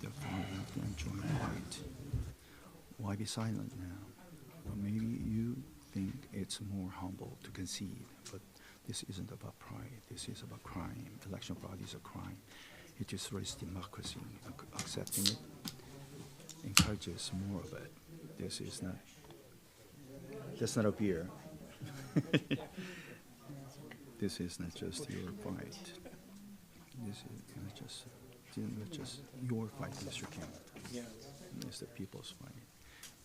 the far left and join the right. Why be silent now? Or maybe you think it's more humble to concede, but this isn't about pride. This is about crime. Election fraud is a crime. It destroys democracy. Accepting it encourages more of it. That's not a beer. This is not just your fight. This is not just your fight, Mr. Kim. It's the people's fight.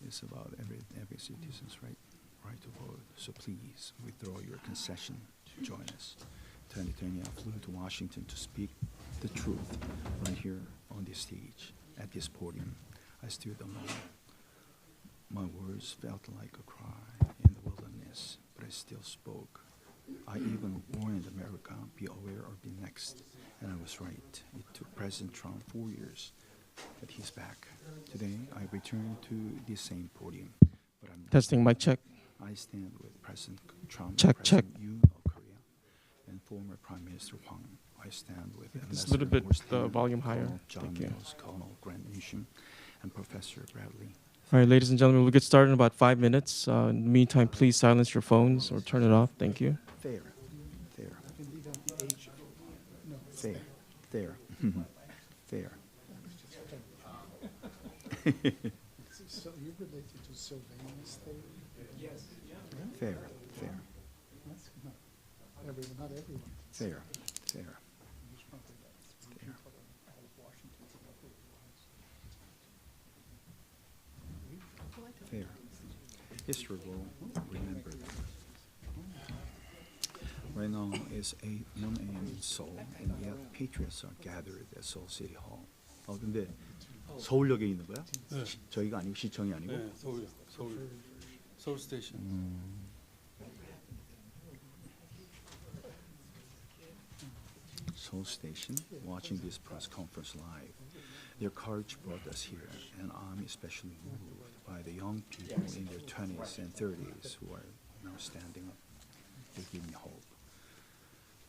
It's about every citizen's right to vote. So please withdraw your concession to join us. 2020, I flew to Washington to speak the truth right here on this stage, at this podium. I stood alone. My words felt like a cry in the wilderness, but I still spoke. I even warned America, be aware or be next. And I was right. It took President Trump 4 years, but he's back. Today, I return to the same podium. But I'm Testing mic check. I stand with President Trump, Check. President Yoon of Korea, and former Prime Minister Hwang. I stand with Just a little bit volume higher. Colonel John Thank you. Mills, Colonel Grant Newsham, and Professor Bradley. All right, ladies and gentlemen, we'll get started in about 5 minutes. In the meantime, please silence your phones or turn it off. Thank you. Fair. Fair. So you're related to Sylvanus theory? Yes. Fair. That's not everyone. Fair. Fair. History will remember that. Right now it's 1 a.m. in Seoul, and yet patriots are gathered at Seoul City Hall. 근데 서울역에 있는 거야? 네. 저희가 아니고 시청이 아니고? 네, 서울 스테이션. Seoul Station, watching this press conference live. Their courage brought us here, and I'm especially moved by the young people in their 20s and 30s who are now standing up. They give me hope.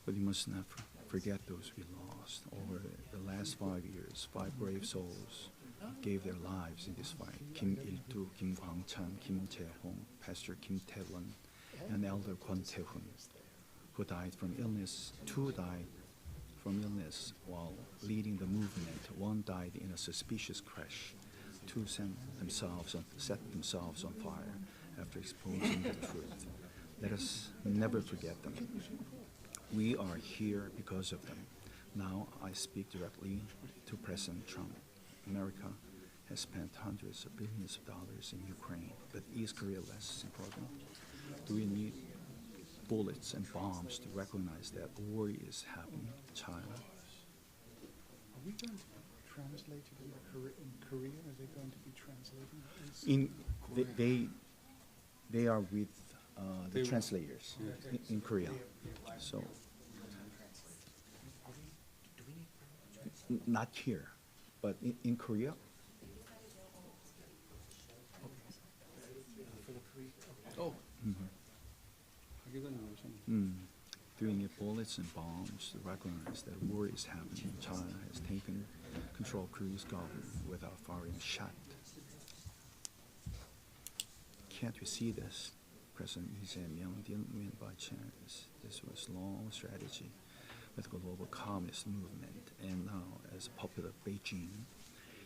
But you must not forget those we lost. Over the last 5 years, 5 brave souls gave their lives in this fight. Kim Il-tu, Kim Kwang-chan, Kim Jae-hong, Pastor Kim Tae-won, and Elder Kwon Tae-hun, who died from illness. 2 died from illness while leading the movement. 1 died in a suspicious crash. 2 set themselves on fire after exposing the truth. Let us never forget them. We are here because of them. Now I speak directly to President Trump. America has spent hundreds of billions of dollars in Ukraine, but is Korea less important? Do we need bullets and bombs to recognize that war is happening in China? Are we going to translate it in Korea? Are they going to be translating this? They are with the They- translators in Korea. So not here, but in Korea. 어. 하기는 오셨네. Do we need bullets and bombs to recognize that war is happening? China has taken control of Korea's government without firing a shot. Can't you see this? President Lee Jae-myung didn't win by chance. This was long strategy with the global communist movement, and now as a popular Beijing,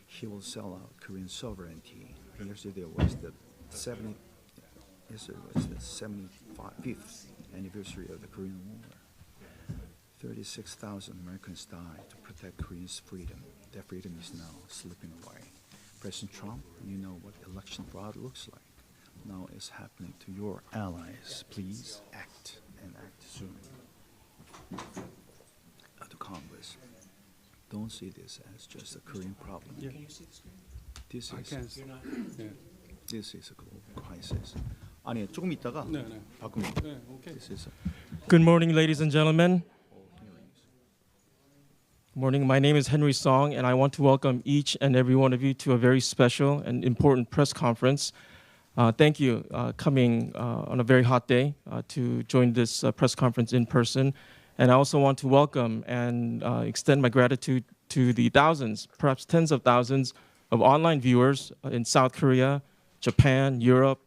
he will sell out Korean sovereignty. Yesterday was the 75th anniversary of the Korean War. 36,000 Americans died to protect Korea's freedom. That freedom is now slipping away. President Trump, you know what election fraud looks like. Now it's happening to your allies. Please act, and act soon. To Congress, don't see this as just a Korean problem. Yeah. This I is can't. 네. this is a global crisis. 아니 조금 있다가 네. 바꾸면. 네, 오케이. This is Good morning, ladies and gentlemen. Good morning. My name is Henry Song, and I want to welcome each and every one of you to a very special and important press conference. Thank you coming on a very hot day to join this press conference in person. And I also want to welcome and extend my gratitude to the thousands, perhaps tens of thousands of online viewers in South Korea, Japan, Europe,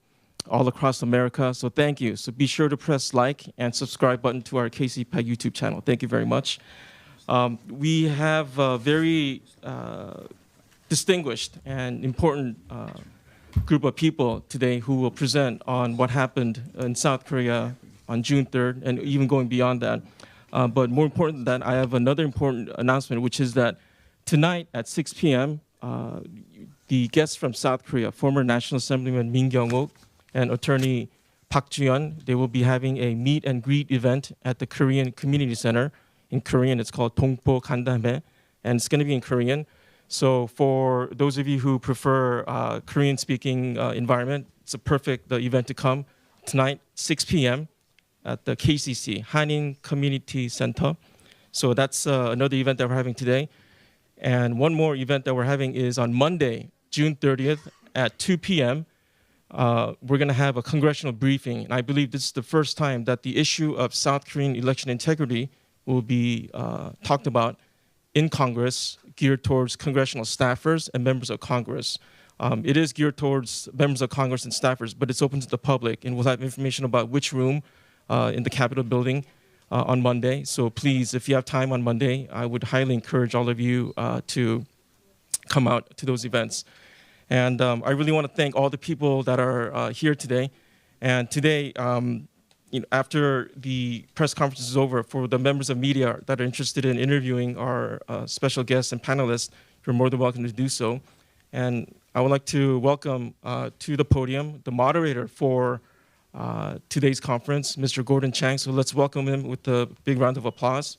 all across America. So thank you. So be sure to press like and subscribe button to our KCPAC YouTube channel. Thank you very much. We have a very distinguished and important group of people today who will present on what happened in South Korea on June 3rd and even going beyond that. But more important than that, I have another important announcement, which is that tonight at 6 p.m., the guests from South Korea, former National Assemblyman Min Kyung-ok and attorney Park Ju-yeon, they will be having a meet and greet event at the Korean Community Center. In Korean, it's called Dongpo Gandame, and it's going to be in Korean. So for those of you who prefer Korean-speaking environment, it's a perfect event to come tonight, 6 p.m. at the KCC, Hanin Community Center. So that's another event that we're having today. And one more event that we're having is on Monday, June 30th at 2 p.m. We're going to have a congressional briefing. And I believe this is the first time that the issue of South Korean election integrity will be talked about in Congress, geared towards congressional staffers and members of Congress. It is geared towards members of Congress and staffers, but it's open to the public, and we'll have information about which room in the Capitol building on Monday. So please, if you have time on Monday, I would highly encourage all of you to come out to those events. And I really want to thank all the people that are here today. And today, after the press conference is over, for the members of media that are interested in interviewing our special guests and panelists, you're more than welcome to do so. And I would like to welcome to the podium the moderator for today's conference, Mr. Gordon Chang. So let's welcome him with a big round of applause.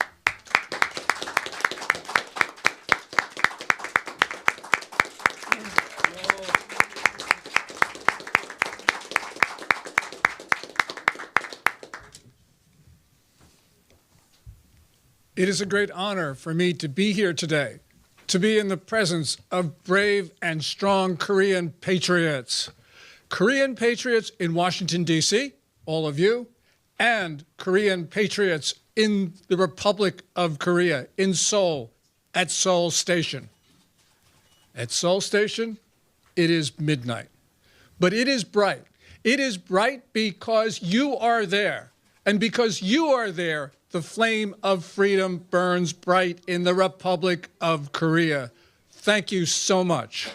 It is a great honor for me to be here today, to be in the presence of brave and strong Korean patriots. Korean patriots in Washington, D.C., all of you, and Korean patriots in the Republic of Korea, in Seoul, at Seoul Station. At Seoul Station, it is midnight, but it is bright. It is bright because you are there, and because you are there, the flame of freedom burns bright in the Republic of Korea. Thank you so much.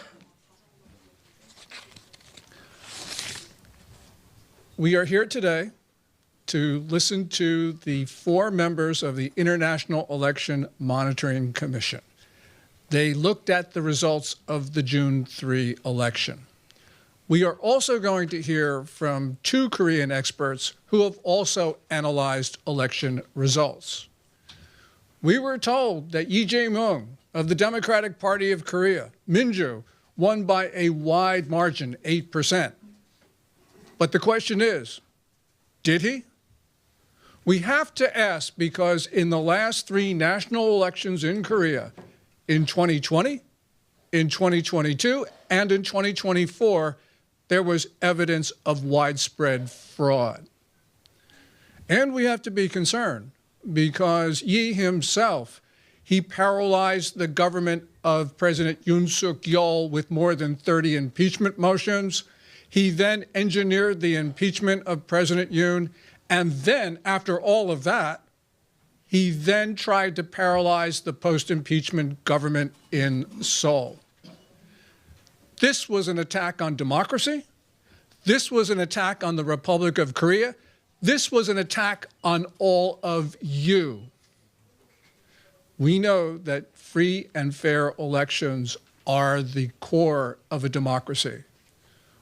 We are here today to listen to the 4 members of the International Election Monitoring Commission. They looked at the results of the June 3 election. We are also going to hear from 2 Korean experts who have also analyzed election results. We were told that Lee Jae-myung of the Democratic Party of Korea, Minju, won by a wide margin, 8%. But the question is, did he? We have to ask because in the last 3 national elections in Korea, in 2020, in 2022, and in 2024, there was evidence of widespread fraud. And we have to be concerned because Yi himself, he paralyzed the government of President Yoon Suk-yeol with more than 30 impeachment motions. He then engineered the impeachment of President Yoon. And then, after all of that, he then tried to paralyze the post-impeachment government in Seoul. This was an attack on democracy. This was an attack on the Republic of Korea. This was an attack on all of you. We know that free and fair elections are the core of a democracy,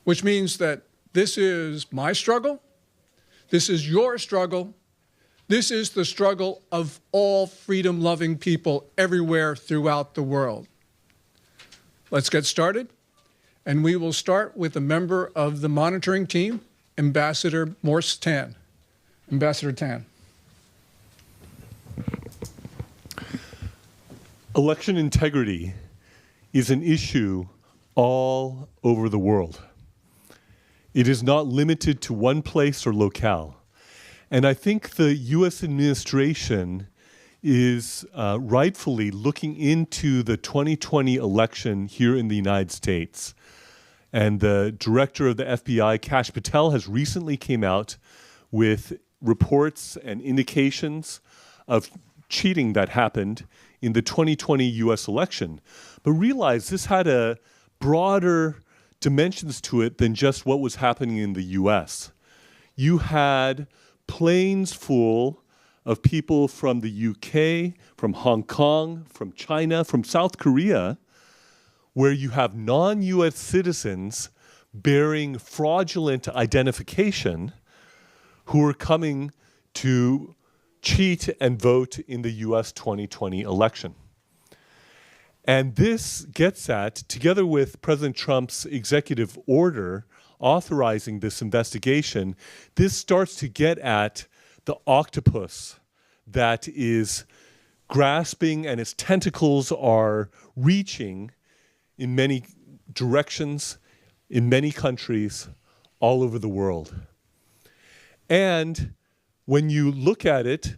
which means that this is my struggle. This is your struggle. This is the struggle of all freedom-loving people everywhere throughout the world. Let's get started. And we will start with a member of the monitoring team, Ambassador Morse Tan. Ambassador Tan. Election integrity is an issue all over the world. It is not limited to one place or locale. And I think the U.S. administration is rightfully looking into the 2020 election here in the United States. And the director of the FBI, Kash Patel, has recently came out with reports and indications of cheating that happened in the 2020 US election. But realize this had a broader dimensions to it than just what was happening in the US. You had planes full of people from the UK, from Hong Kong, from China, from South Korea, where you have non-US citizens bearing fraudulent identification who are coming to cheat and vote in the US 2020 election. And this gets at, together with President Trump's executive order authorizing this investigation, this starts to get at the octopus that is grasping and its tentacles are reaching in many directions, in many countries, all over the world. And when you look at it,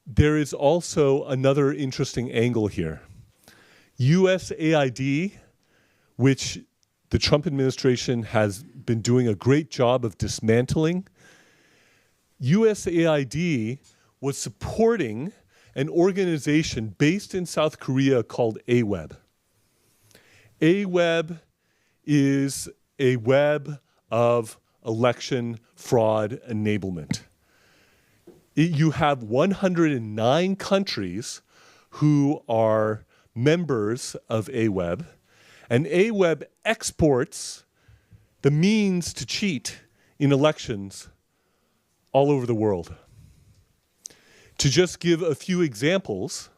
there is also another interesting angle here. USAID, which the Trump administration has been doing a great job of dismantling, USAID was supporting an organization based in South Korea called AWEB. AWEB is a web of election fraud enablement. You have 109 countries who are members of AWEB, and AWEB exports the means to cheat in elections all over the world. To just give a few examples,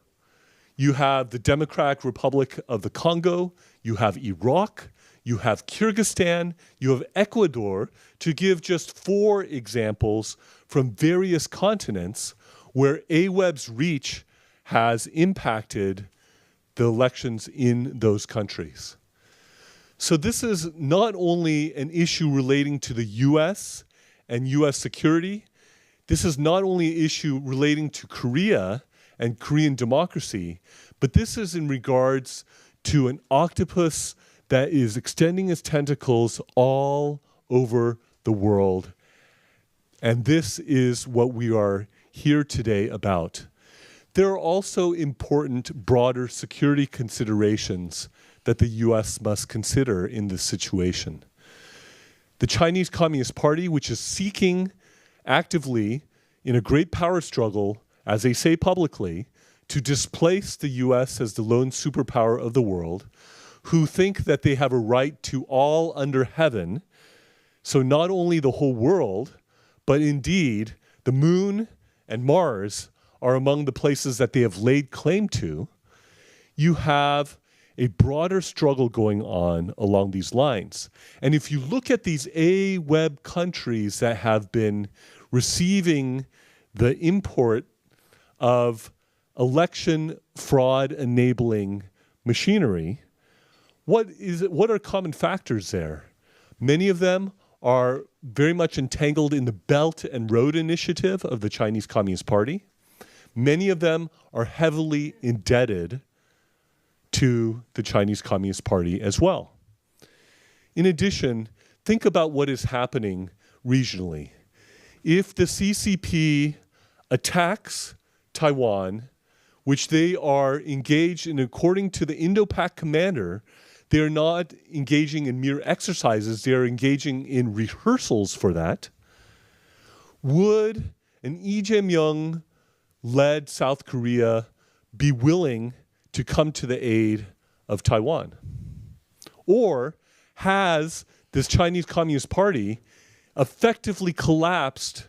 you have the Democratic Republic of the Congo, you have Iraq, you have Kyrgyzstan, you have Ecuador, to give just 4 examples from various continents where AWEB's reach has impacted the elections in those countries. So this is not only an issue relating to the US and US security, this is not only an issue relating to Korea and Korean democracy, but this is in regards to an octopus that is extending its tentacles all over the world. And this is what we are here today about. There are also important broader security considerations that the US must consider in this situation. The Chinese Communist Party, which is seeking actively in a great power struggle, as they say publicly, to displace the US as the lone superpower of the world, who think that they have a right to all under heaven, so not only the whole world, but indeed the moon and Mars are among the places that they have laid claim to. You have a broader struggle going on along these lines. And if you look at these AWEB countries that have been receiving the import of election fraud enabling machinery, what are common factors there? Many of them are very much entangled in the Belt and Road Initiative of the Chinese Communist Party. Many of them are heavily indebted to the Chinese Communist Party as well. In addition, think about what is happening regionally. If the CCP attacks Taiwan, which they are engaged in according to the Indo-Pac commander, they are not engaging in mere exercises, they are engaging in rehearsals for that. Would an Lee Jae-myung-led South Korea be willing to come to the aid of Taiwan? Or has this Chinese Communist Party effectively collapsed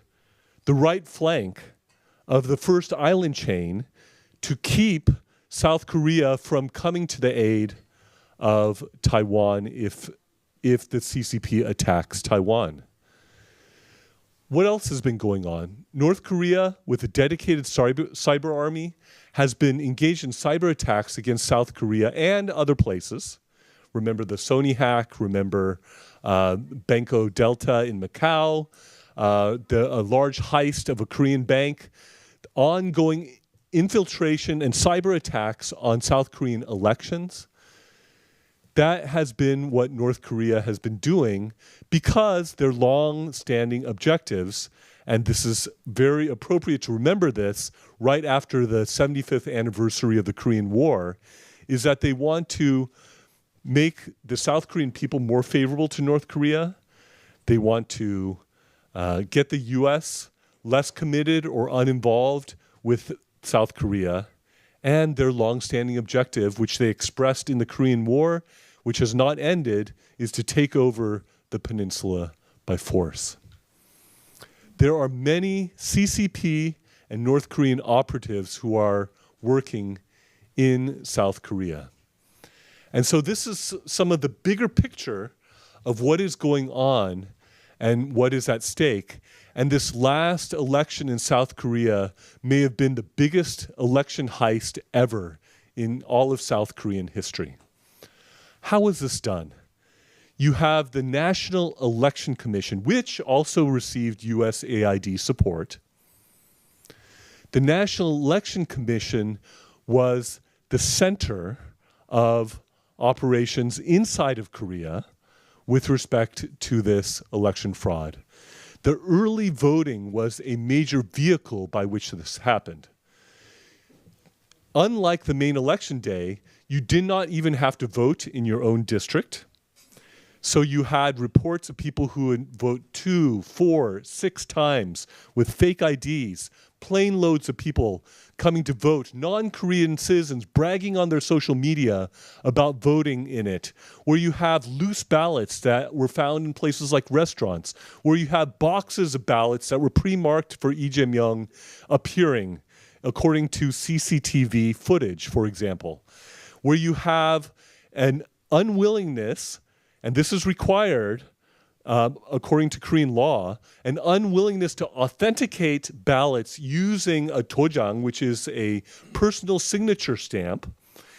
the right flank of the first island chain to keep South Korea from coming to the aid of Taiwan if the CCP attacks Taiwan? What else has been going on? North Korea, with a dedicated cyber army, has been engaged in cyber attacks against South Korea and other places. Remember the Sony hack, remember Banco Delta in Macau, a large heist of a Korean bank, ongoing infiltration and cyber attacks on South Korean elections. That has been what North Korea has been doing because their long-standing objectives, and this is very appropriate to remember this right after the 75th anniversary of the Korean War, is that they want to make the South Korean people more favorable to North Korea. They want to get the U.S. less committed or uninvolved with South Korea, and their long-standing objective, which they expressed in the Korean War, which has not ended, is to take over the peninsula by force. There are many CCP and North Korean operatives who are working in South Korea. And so this is some of the bigger picture of what is going on and what is at stake. And this last election in South Korea may have been the biggest election heist ever in all of South Korean history. How was this done? You have the National Election Commission, which also received USAID support. The National Election Commission was the center of operations inside of Korea with respect to this election fraud. The early voting was a major vehicle by which this happened. Unlike the main election day, you did not even have to vote in your own district. So you had reports of people who would vote 2, 4, 6 times with fake IDs, plane loads of people coming to vote, non-Korean citizens bragging on their social media about voting in it, where you have loose ballots that were found in places like restaurants, where you have boxes of ballots that were pre-marked for Lee Jae-myung appearing, according to CCTV footage, for example, where you have an unwillingness, and this is required according to Korean law, an unwillingness to authenticate ballots using a dojang, which is a personal signature stamp.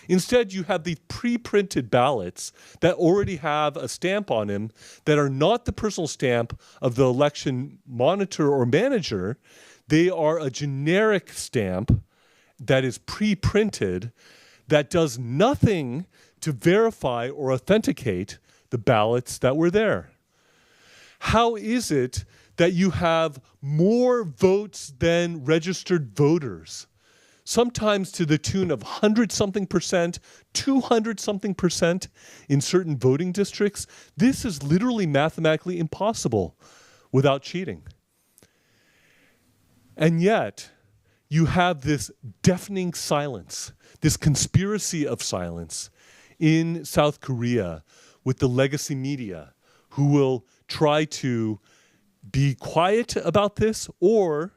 Instead, you have these pre-printed ballots that already have a stamp on them that are not the personal stamp of the election monitor or manager. They are a generic stamp that is pre-printed that does nothing to verify or authenticate the ballots that were there. How is it that you have more votes than registered voters? Sometimes to the tune of 100-something%, 200-something% in certain voting districts. This is literally mathematically impossible without cheating. And yet, you have this deafening silence, this conspiracy of silence in South Korea with the legacy media who will try to be quiet about this or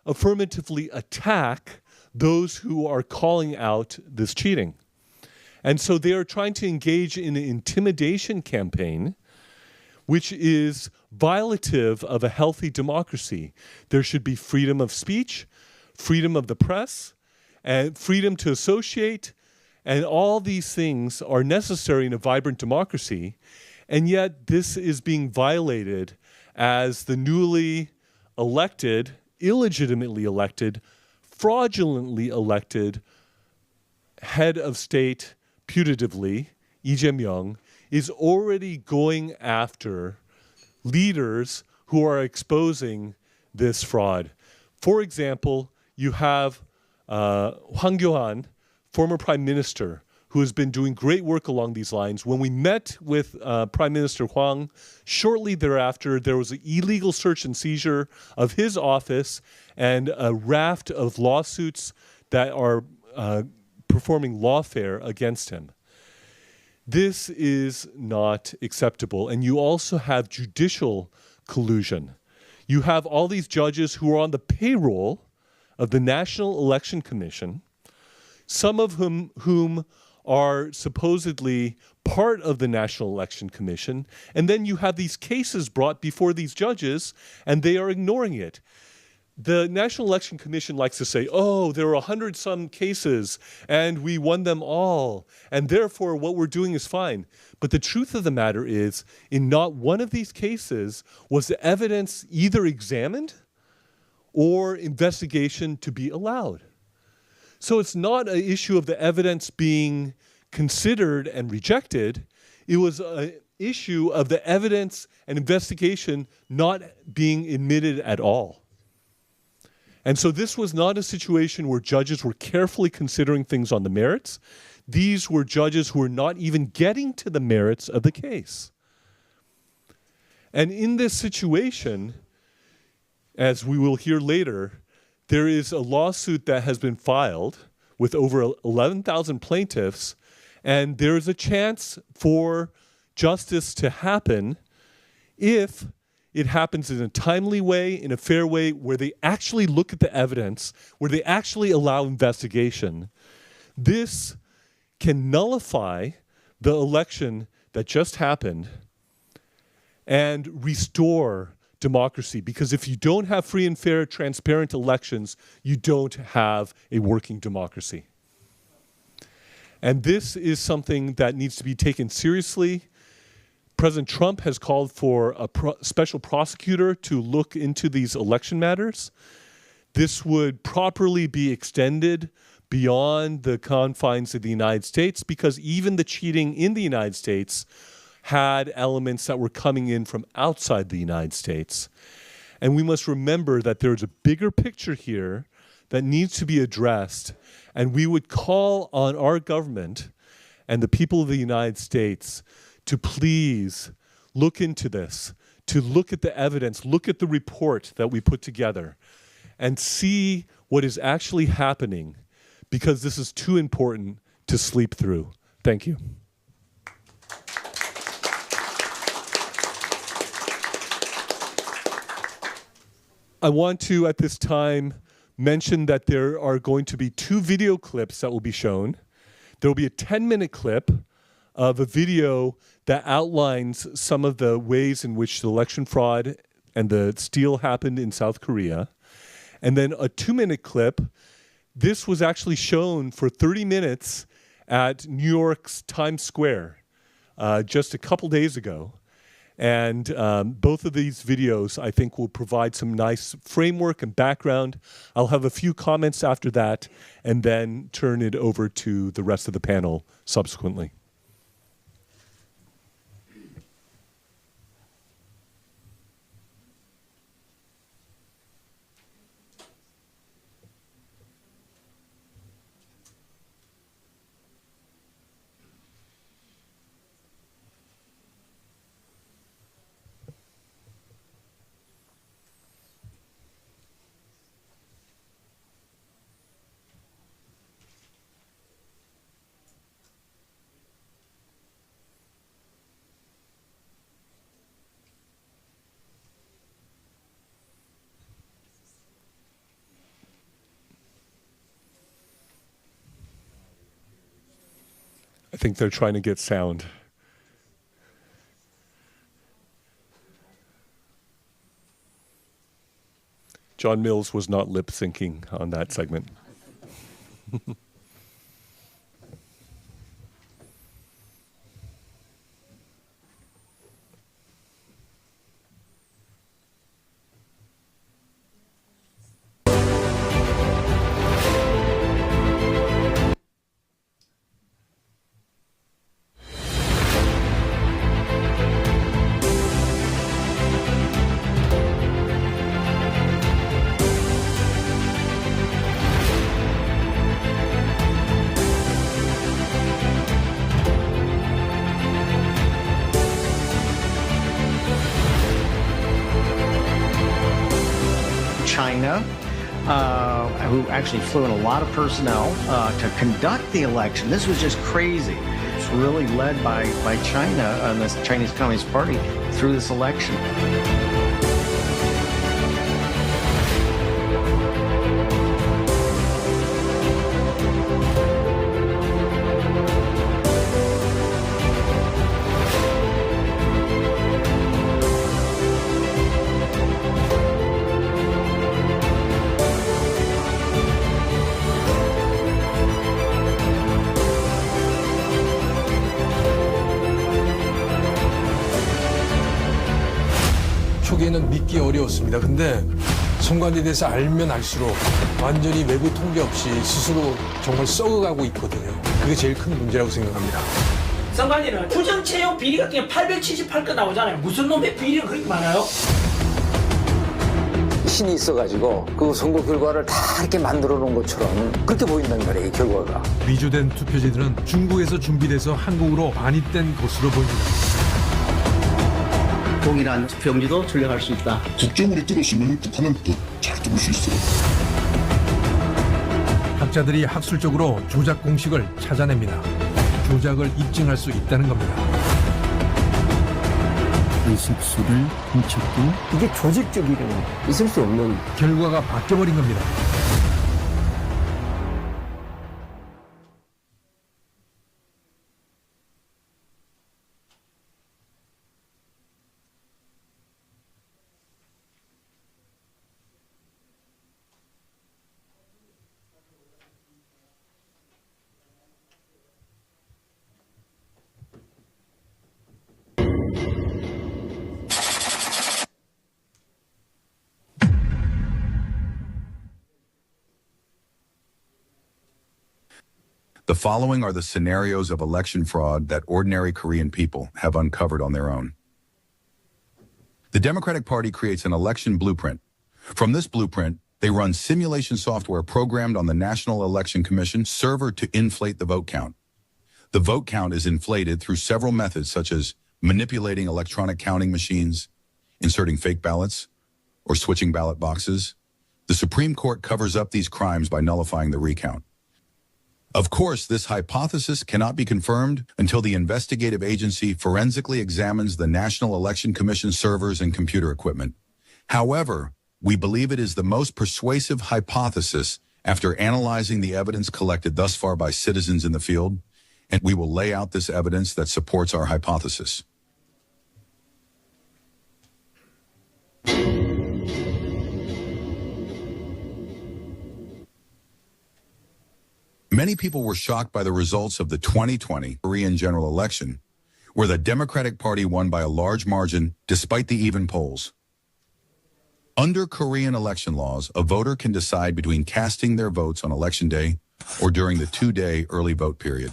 affirmatively attack those who are calling out this cheating. And so they are trying to engage in an intimidation campaign, which is violative of a healthy democracy. There should be freedom of speech, freedom of the press, and freedom to associate, and all these things are necessary in a vibrant democracy. And yet this is being violated as the newly elected, illegitimately elected, fraudulently elected head of state, putatively, Lee Jae-myung, is already going after leaders who are exposing this fraud. For example, you have Hwang Kyo-han, former prime minister, who has been doing great work along these lines. When we met with Prime Minister Hwang, shortly thereafter, there was an illegal search and seizure of his office and a raft of lawsuits that are performing lawfare against him. This is not acceptable. And you also have judicial collusion. You have all these judges who are on the payroll of the National Election Commission, some of whom are supposedly part of the National Election Commission, and then you have these cases brought before these judges, and they are ignoring it. The National Election Commission likes to say, oh, there are 100-some cases, and we won them all, and therefore what we're doing is fine. But the truth of the matter is, in not one of these cases was the evidence either examined or investigation to be allowed. So it's not an issue of the evidence being considered and rejected. It was an issue of the evidence and investigation not being admitted at all. And so this was not a situation where judges were carefully considering things on the merits. These were judges who were not even getting to the merits of the case. And in this situation, as we will hear later, there is a lawsuit that has been filed with over 11,000 plaintiffs, and there is a chance for justice to happen if it happens in a timely way, in a fair way, where they actually look at the evidence, where they actually allow investigation. This can nullify the election that just happened and restore democracy. Because if you don't have free and fair, transparent elections, you don't have a working democracy. And this is something that needs to be taken seriously. President Trump has called for a special prosecutor to look into these election matters. This would properly be extended beyond the confines of the United States, because even the cheating in the United States had elements that were coming in from outside the United States. And we must remember that there's a bigger picture here that needs to be addressed. And we would call on our government and the people of the United States to please look into this, to look at the evidence, look at the report that we put together, and see what is actually happening, because this is too important to sleep through. Thank you. I want to, at this time, mention that there are going to be 2 video clips that will be shown. There will be a 10-minute clip of a video that outlines some of the ways in which the election fraud and the steal happened in South Korea. And then a 2-minute clip. This was actually shown for 30 minutes at New York's Times Square just a couple days ago. And both of these videos, I think, will provide some nice framework and background. I'll have a few comments after that and then turn it over to the rest of the panel subsequently. I think they're trying to get sound. John Mills was not lip syncing on that segment. China, who actually flew in a lot of personnel to conduct the election. This was just crazy. It's really led by China and the Chinese Communist Party through this election. 초기에는 믿기 어려웠습니다. 근데 선관위에 대해서 알면 알수록 완전히 외부 통제 없이 스스로 정말 썩어가고 있거든요. 그게 제일 큰 문제라고 생각합니다. 선관위는 부정 채용 비리 같은 게 878건 나오잖아요. 무슨 놈의 비리가 그렇게 많아요? 신이 있어가지고 그 선거 결과를 다 이렇게 만들어 놓은 것처럼 그렇게 보인단 말이에요, 이 결과가. 위조된 투표지들은 중국에서 준비돼서 한국으로 반입된 것으로 보입니다. 동일한 투표용지도 출력할 수 있다. 국정으로 뚫었으면 북한은 더 잘 뚫을 수 있어요. 학자들이 학술적으로 조작 공식을 찾아냅니다. 조작을 입증할 수 있다는 겁니다. 의식수를 훔쳤고 이게 조직적이면 있을 수 없는 결과가 바뀌어버린 겁니다. The following are the scenarios of election fraud that ordinary Korean people have uncovered on their own. The Democratic Party creates an election blueprint. From this blueprint, they run simulation software programmed on the National Election Commission server to inflate the vote count. The vote count is inflated through several methods such as manipulating electronic counting machines, inserting fake ballots, or switching ballot boxes. The Supreme Court covers up these crimes by nullifying the recount. Of course, this hypothesis cannot be confirmed until the investigative agency forensically examines the National Election Commission servers and computer equipment. However, we believe it is the most persuasive hypothesis after analyzing the evidence collected thus far by citizens in the field, and we will lay out this evidence that supports our hypothesis. Many people were shocked by the results of the 2020 Korean general election, where the Democratic Party won by a large margin despite the even polls. Under Korean election laws, a voter can decide between casting their votes on election day or during the 2-day early vote period.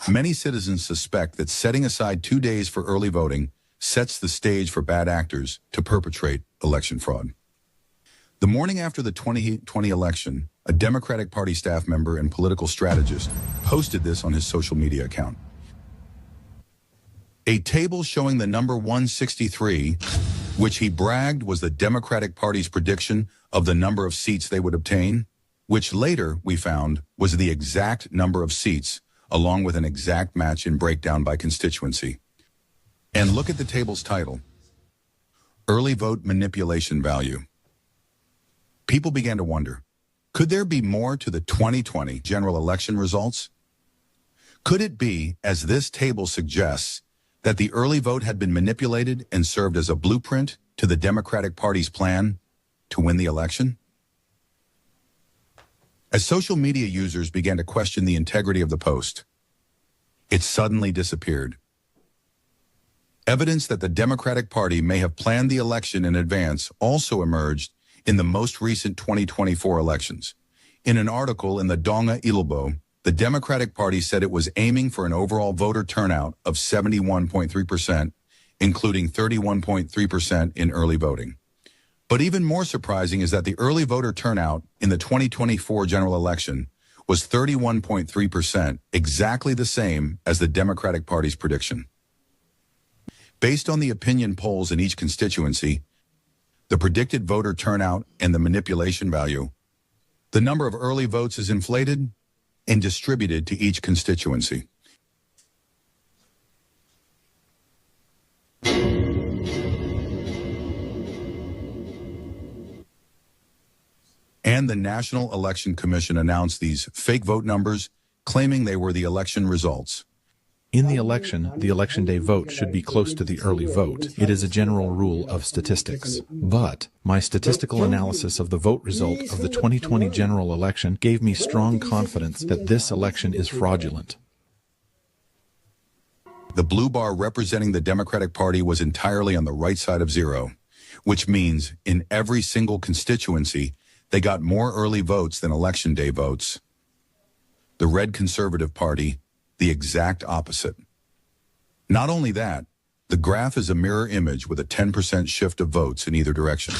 Many citizens suspect that setting aside 2 days for early voting sets the stage for bad actors to perpetrate election fraud. The morning after the 2020 election, a Democratic Party staff member and political strategist posted this on his social media account. A table showing the number 163, which he bragged was the Democratic Party's prediction of the number of seats they would obtain, which later we found was the exact number of seats, along with an exact match in breakdown by constituency. And look at the table's title, Early Vote Manipulation Value. People began to wonder, could there be more to the 2020 general election results? Could it be, as this table suggests, that the early vote had been manipulated and served as a blueprint to the Democratic Party's plan to win the election? As social media users began to question the integrity of the post, it suddenly disappeared. Evidence that the Democratic Party may have planned the election in advance also emerged in the most recent 2024 elections. In an article in the Donga Ilbo, the Democratic Party said it was aiming for an overall voter turnout of 71.3%, including 31.3% in early voting. But even more surprising is that the early voter turnout in the 2024 general election was 31.3%, exactly the same as the Democratic Party's prediction. Based on the opinion polls in each constituency, the predicted voter turnout and the manipulation value, the number of early votes is inflated and distributed to each constituency. And the National Election Commission announced these fake vote numbers, claiming they were the election results. In the election day vote should be close to the early vote. It is a general rule of statistics. But my statistical analysis of the vote result of the 2020 general election gave me strong confidence that this election is fraudulent. The blue bar representing the Democratic Party was entirely on the right side of zero, which means in every single constituency, they got more early votes than election day votes. The Red Conservative Party, the exact opposite. Not only that, the graph is a mirror image with a 10% shift of votes in either direction.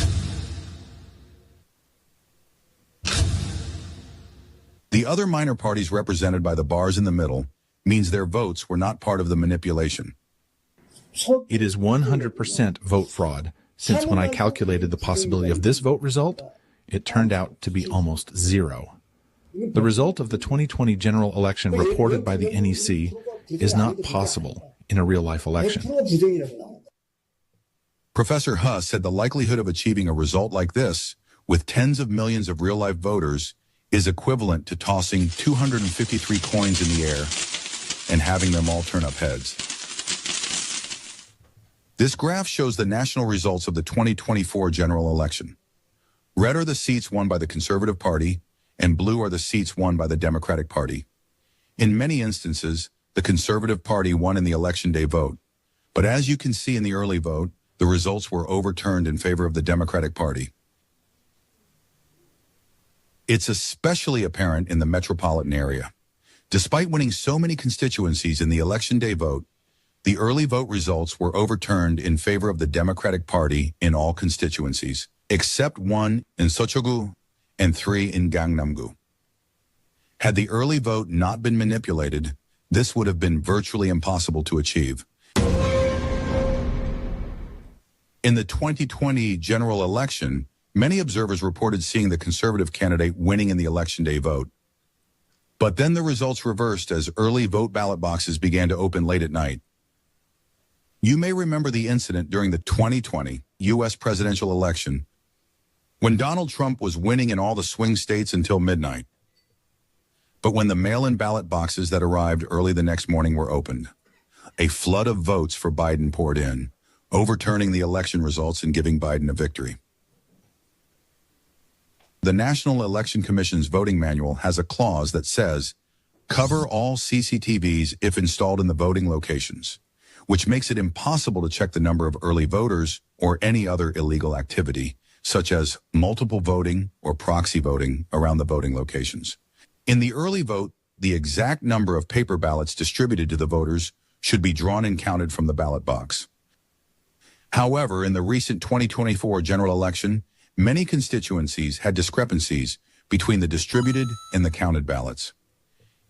The other minor parties represented by the bars in the middle means their votes were not part of the manipulation. It is 100% vote fraud, since when I calculated the possibility of this vote result, it turned out to be almost zero. The result of the 2020 general election reported by the NEC is not possible in a real-life election. Professor Huss said the likelihood of achieving a result like this, with tens of millions of real-life voters, is equivalent to tossing 253 coins in the air and having them all turn up heads. This graph shows the national results of the 2024 general election. Red are the seats won by the Conservative Party, and blue are the seats won by the Democratic Party. In many instances, the Conservative Party won in the election day vote. But as you can see in the early vote, the results were overturned in favor of the Democratic Party. It's especially apparent in the metropolitan area. Despite winning so many constituencies in the election day vote, the early vote results were overturned in favor of the Democratic Party in all constituencies, except 1 in Seocho-gu and 3 in Gangnam-gu. Had the early vote not been manipulated, this would have been virtually impossible to achieve. In the 2020 general election, many observers reported seeing the conservative candidate winning in the election day vote. But then the results reversed as early vote ballot boxes began to open late at night. You may remember the incident during the 2020 U.S. presidential election when Donald Trump was winning in all the swing states until midnight. But when the mail-in ballot boxes that arrived early the next morning were opened, a flood of votes for Biden poured in, overturning the election results and giving Biden a victory. The National Election Commission's voting manual has a clause that says, cover all CCTVs if installed in the voting locations, which makes it impossible to check the number of early voters or any other illegal activity, such as multiple voting or proxy voting around the voting locations. In the early vote, the exact number of paper ballots distributed to the voters should be drawn and counted from the ballot box. However, in the recent 2024 general election, many constituencies had discrepancies between the distributed and the counted ballots.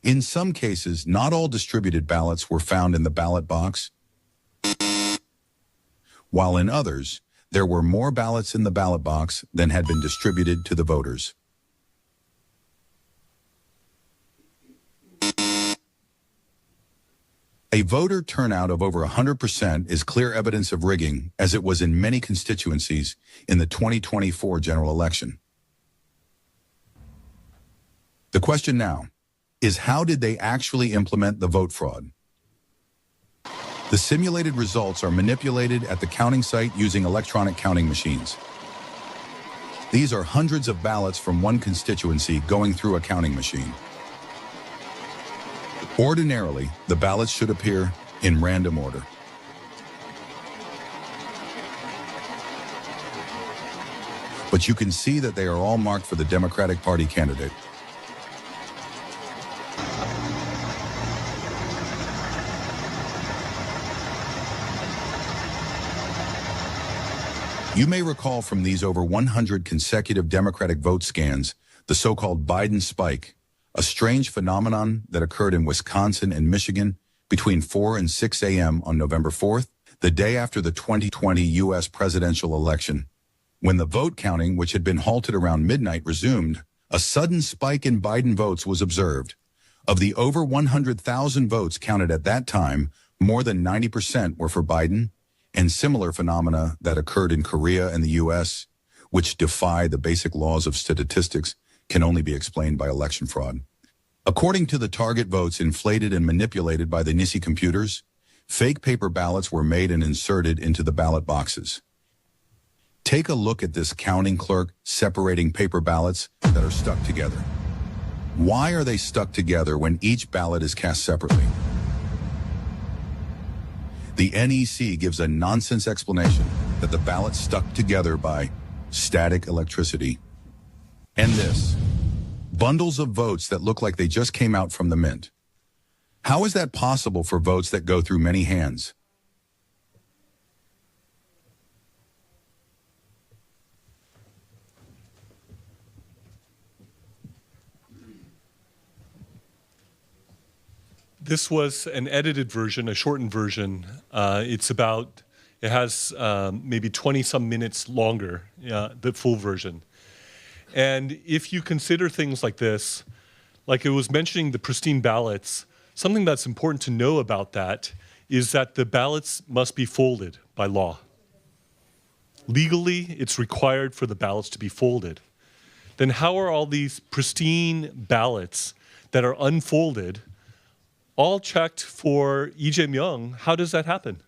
In some cases, not all distributed ballots were found in the ballot box, while in others, there were more ballots in the ballot box than had been distributed to the voters. A voter turnout of over 100% is clear evidence of rigging, as it was in many constituencies in the 2024 general election. The question now is, how did they actually implement the vote fraud? The simulated results are manipulated at the counting site using electronic counting machines. These are hundreds of ballots from one constituency going through a counting machine. Ordinarily, the ballots should appear in random order. But you can see that they are all marked for the Democratic Party candidate. You may recall from these over 100 consecutive Democratic vote scans the so-called Biden spike, a strange phenomenon that occurred in Wisconsin and Michigan between 4 and 6 a.m. on November 4th, the day after the 2020 U.S. presidential election. When the vote counting, which had been halted around midnight, resumed, a sudden spike in Biden votes was observed. Of the over 100,000 votes counted at that time, more than 90% were for Biden, and similar phenomena that occurred in Korea and the U.S., which defy the basic laws of statistics, can only be explained by election fraud. According to the target votes inflated and manipulated by the NISI computers, fake paper ballots were made and inserted into the ballot boxes. Take a look at this counting clerk separating paper ballots that are stuck together. Why are they stuck together when each ballot is cast separately? The NEC gives a nonsense explanation that the ballots stuck together by static electricity. And this, bundles of votes that look like they just came out from the mint. How is that possible for votes that go through many hands? This was an edited version, a shortened version. It has maybe 20-some minutes longer, the full version. And if you consider things like this, like it was mentioning the pristine ballots, something that's important to know about that is that the ballots must be folded by law. Legally, it's required for the ballots to be folded. Then how are all these pristine ballots that are unfolded all checked for Lee Jae-myung? How does that happen?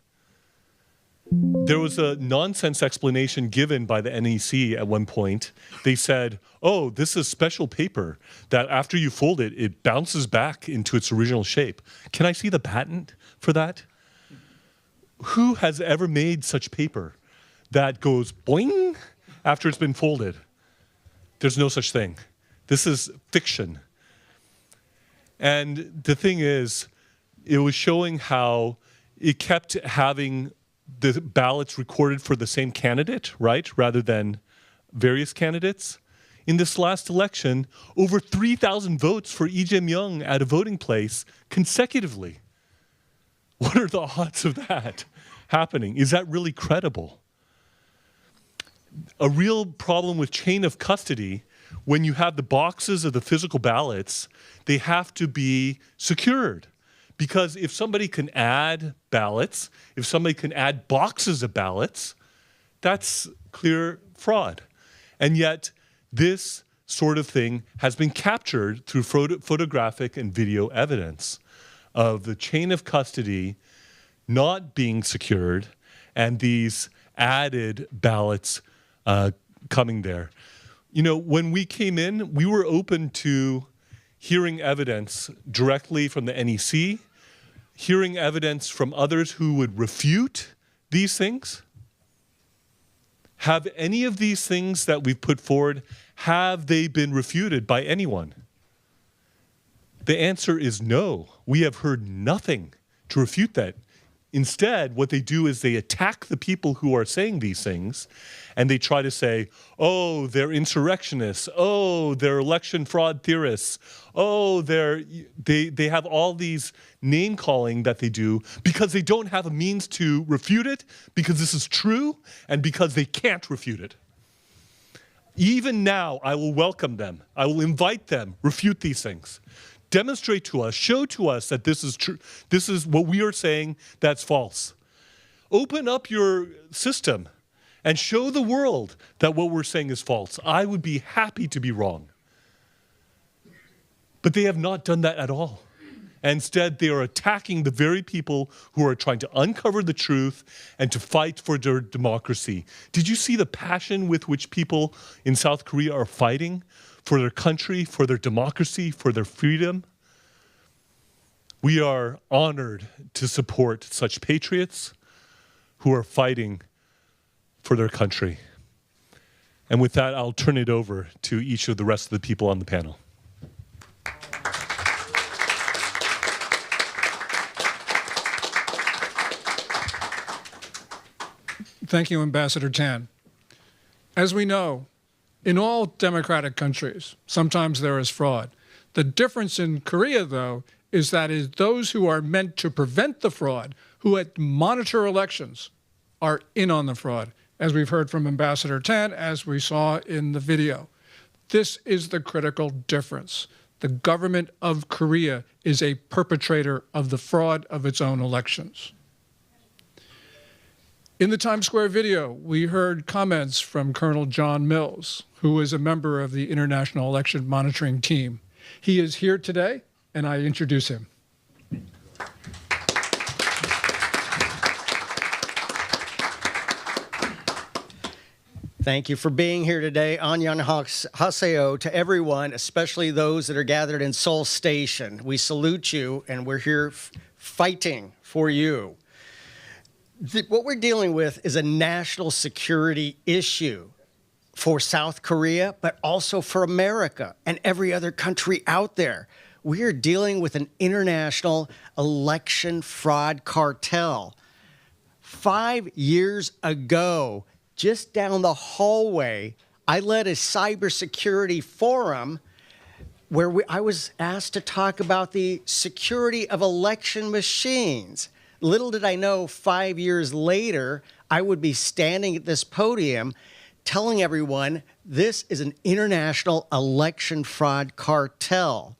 There was a nonsense explanation given by the NEC at one point. They said, oh, this is special paper that after you fold it, it bounces back into its original shape. Can I see the patent for that? Who has ever made such paper that goes boing after it's been folded? There's no such thing. This is fiction. And the thing is, it was showing how it kept having the ballots recorded for the same candidate, right, rather than various candidates. In this last election, over 3,000 votes for Lee Jae-myung at a voting place consecutively. What are the odds of that happening? Is that really credible? A real problem with chain of custody, when you have the boxes of the physical ballots, they have to be secured. Because if somebody can add ballots, if somebody can add boxes of ballots, that's clear fraud. And yet, this sort of thing has been captured through photographic and video evidence of the chain of custody not being secured and these added ballots coming there. You know, when we came in, we were open to hearing evidence directly from the NEC, hearing evidence from others who would refute these things. Have any of these things that we've put forward, have they been refuted by anyone? The answer is no. We have heard nothing to refute that. Instead, what they do is they attack the people who are saying these things, and they try to say, oh, they're insurrectionists, oh, they're election fraud theorists, oh, they have all these name-calling that they do because they don't have a means to refute it, because this is true, and because they can't refute it. Even now, I will welcome them. I will invite them, refute these things. Demonstrate to us, show to us that this is true. This is what we are saying that's false. Open up your system and show the world that what we're saying is false. I would be happy to be wrong. But they have not done that at all. Instead, they are attacking the very people who are trying to uncover the truth and to fight for their democracy. Did you see the passion with which people in South Korea are fighting for their country, for their democracy, for their freedom? We are honored to support such patriots who are fighting for their country. And with that, I'll turn it over to each of the rest of the people on the panel. Thank you, Ambassador Tan. As we know, in all democratic countries, sometimes there is fraud. The difference in Korea, though, is that those who are meant to prevent the fraud, who monitor elections, are in on the fraud, as we've heard from Ambassador Tan, as we saw in the video. This is the critical difference. The government of Korea is a perpetrator of the fraud of its own elections. In the Times Square video, we heard comments from Colonel John Mills, who is a member of the International Election Monitoring Team. He is here today, and I introduce him. Thank you for being here today. Annyeonghaseyo to everyone, especially those that are gathered in Seoul Station. We salute you, and we're here fighting for you. What we're dealing with is a national security issue for South Korea, but also for America and every other country out there. We are dealing with an international election fraud cartel. 5 years ago, just down the hallway, I led a cybersecurity forum where I was asked to talk about the security of election machines. Little did I know 5 years later, I would be standing at this podium telling everyone this is an international election fraud cartel.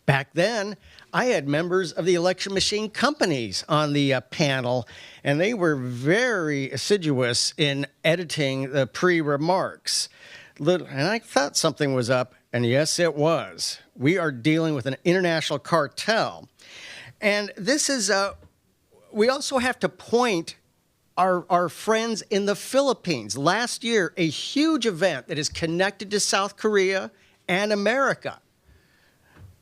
Back then, I had members of the election machine companies on the panel, and they were very assiduous in editing the pre-remarks. And I thought something was up, and yes, it was. We are dealing with an international cartel. And this is, we also have to point our friends in the Philippines. Last year, a huge event that is connected to South Korea and America.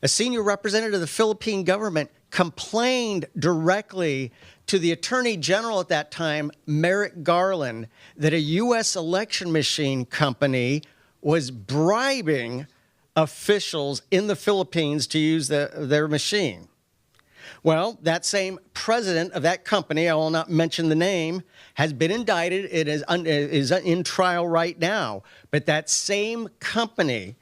A senior representative of the Philippine government complained directly to the Attorney General at that time, Merrick Garland, that a U.S. election machine company was bribing officials in the Philippines to use their machine. Well, that same president of that company, I will not mention the name, has been indicted. It is in trial right now. But that same company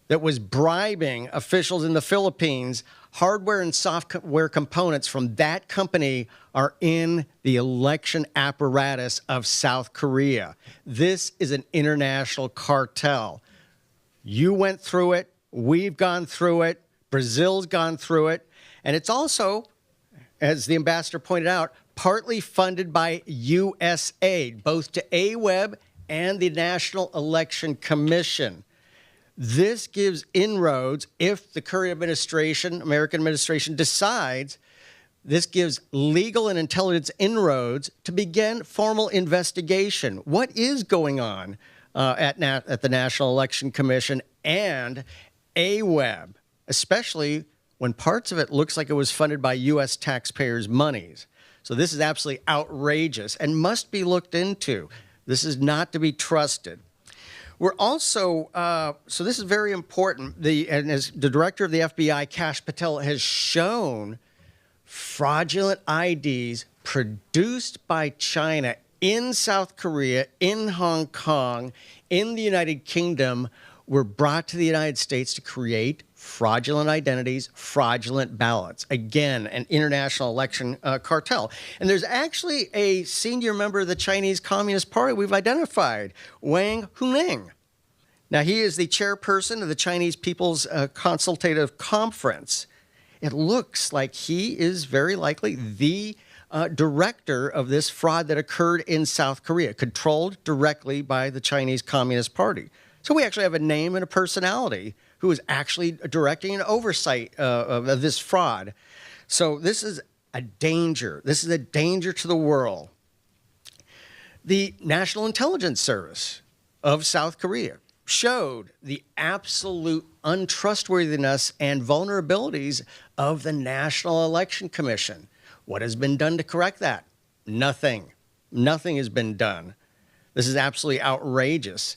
that was bribing officials in the Philippines, hardware and software components from that company are in the election apparatus of South Korea. This is an international cartel. You went through it. We've gone through it. Brazil's gone through it. And it's also, as the ambassador pointed out, partly funded by U.S. aid, both to AWEB and the National Election Commission. This gives inroads, if the current administration, American administration, decides, this gives legal and intelligence inroads to begin formal investigation. What is going on at the National Election Commission and AWEB, especially when parts of it looks like it was funded by U.S. taxpayers' monies. So this is absolutely outrageous and must be looked into. This is not to be trusted. We're also, so this is very important, and as the director of the FBI, Kash Patel, has shown fraudulent IDs produced by China in South Korea, in Hong Kong, in the United Kingdom, were brought to the United States to create fraudulent identities, fraudulent ballots. Again, an international election cartel. And there's actually a senior member of the Chinese Communist Party we've identified, Wang Huning. Now, he is the chairperson of the Chinese People's Consultative Conference. It looks like he is very likely the director of this fraud that occurred in South Korea, controlled directly by the Chinese Communist Party. So we actually have a name and a personality who is actually directing an oversight of this fraud. So this is a danger. This is a danger to the world. The National Intelligence Service of South Korea showed the absolute untrustworthiness and vulnerabilities of the National Election Commission. What has been done to correct that? Nothing. Nothing has been done. This is absolutely outrageous.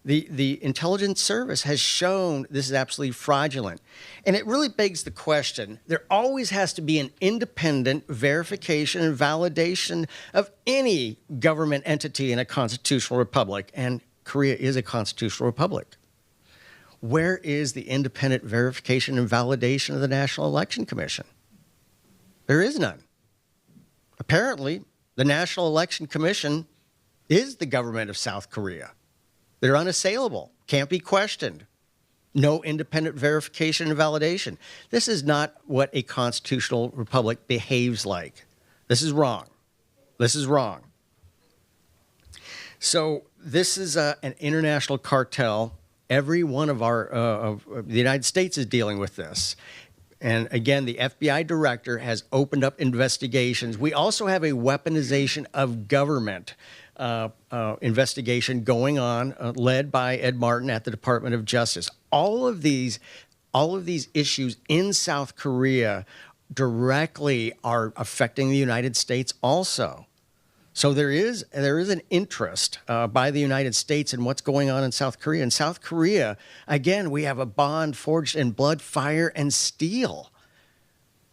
The intelligence service has shown this is absolutely fraudulent. And it really begs the question, there always has to be an independent verification and validation of any government entity in a constitutional republic, and Korea is a constitutional republic. Where is the independent verification and validation of the National Election Commission? There is none. Apparently, the National Election Commission is the government of South Korea. They're unassailable, can't be questioned. No independent verification and validation. This is not what a constitutional republic behaves like. This is wrong. This is wrong. So this is an international cartel. Every one of the United States is dealing with this. And again, the FBI director has opened up investigations. We also have a weaponization of government investigation going on, led by Ed Martin at the Department of Justice. All of these issues in South Korea directly are affecting the United States also. So there is an interest by the United States in what's going on in South Korea. In South Korea, again, we have a bond forged in blood, fire, and steel.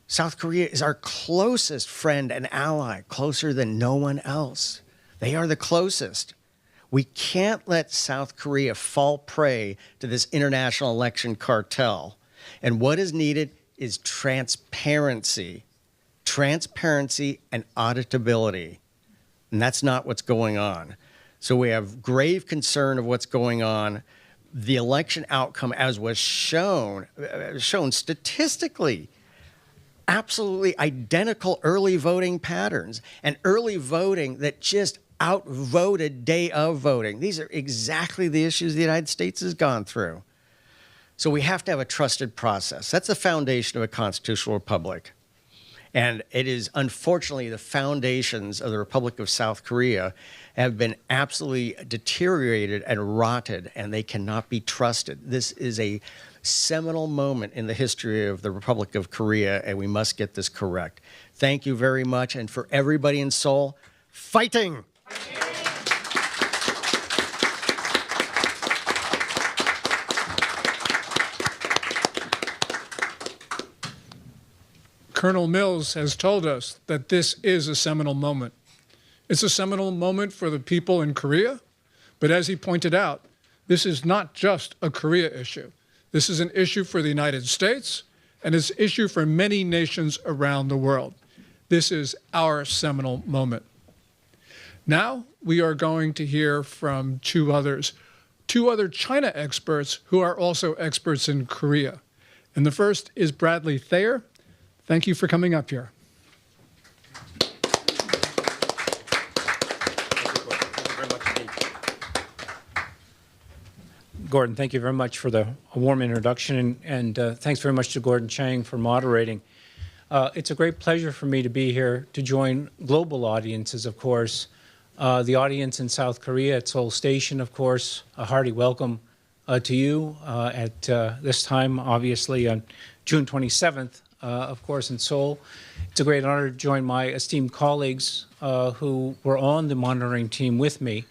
South Korea is our closest friend and ally, closer than no one else. They are the closest. We can't let South Korea fall prey to this international election cartel. And what is needed is transparency and auditability. And that's not what's going on. So we have grave concern of what's going on. The election outcome, as was shown statistically, absolutely identical early voting patterns, and early voting that just outvoted day of voting. These are exactly the issues the United States has gone through. So we have to have a trusted process. That's the foundation of a constitutional republic. And it is, unfortunately, the foundations of the Republic of South Korea have been absolutely deteriorated and rotted, and they cannot be trusted. This is a seminal moment in the history of the Republic of Korea, and we must get this correct. Thank you very much. And for everybody in Seoul, fighting! Colonel Mills has told us that this is a seminal moment. It's a seminal moment for the people in Korea, but as he pointed out, this is not just a Korea issue. This is an issue for the United States, and it's an issue for many nations around the world. This is our seminal moment. Now we are going to hear from two other China experts who are also experts in Korea. And the first is Bradley Thayer. Thank you for coming up here. Gordon, thank you very much for the warm introduction, and thanks very much to Gordon Chang for moderating. It's a great pleasure for me to be here to join global audiences, of course. The audience in South Korea at Seoul Station, of course, a hearty welcome to you at this time, obviously, on June 27th. Of course, in Seoul. It's a great honor to join my esteemed colleagues who were on the monitoring team with me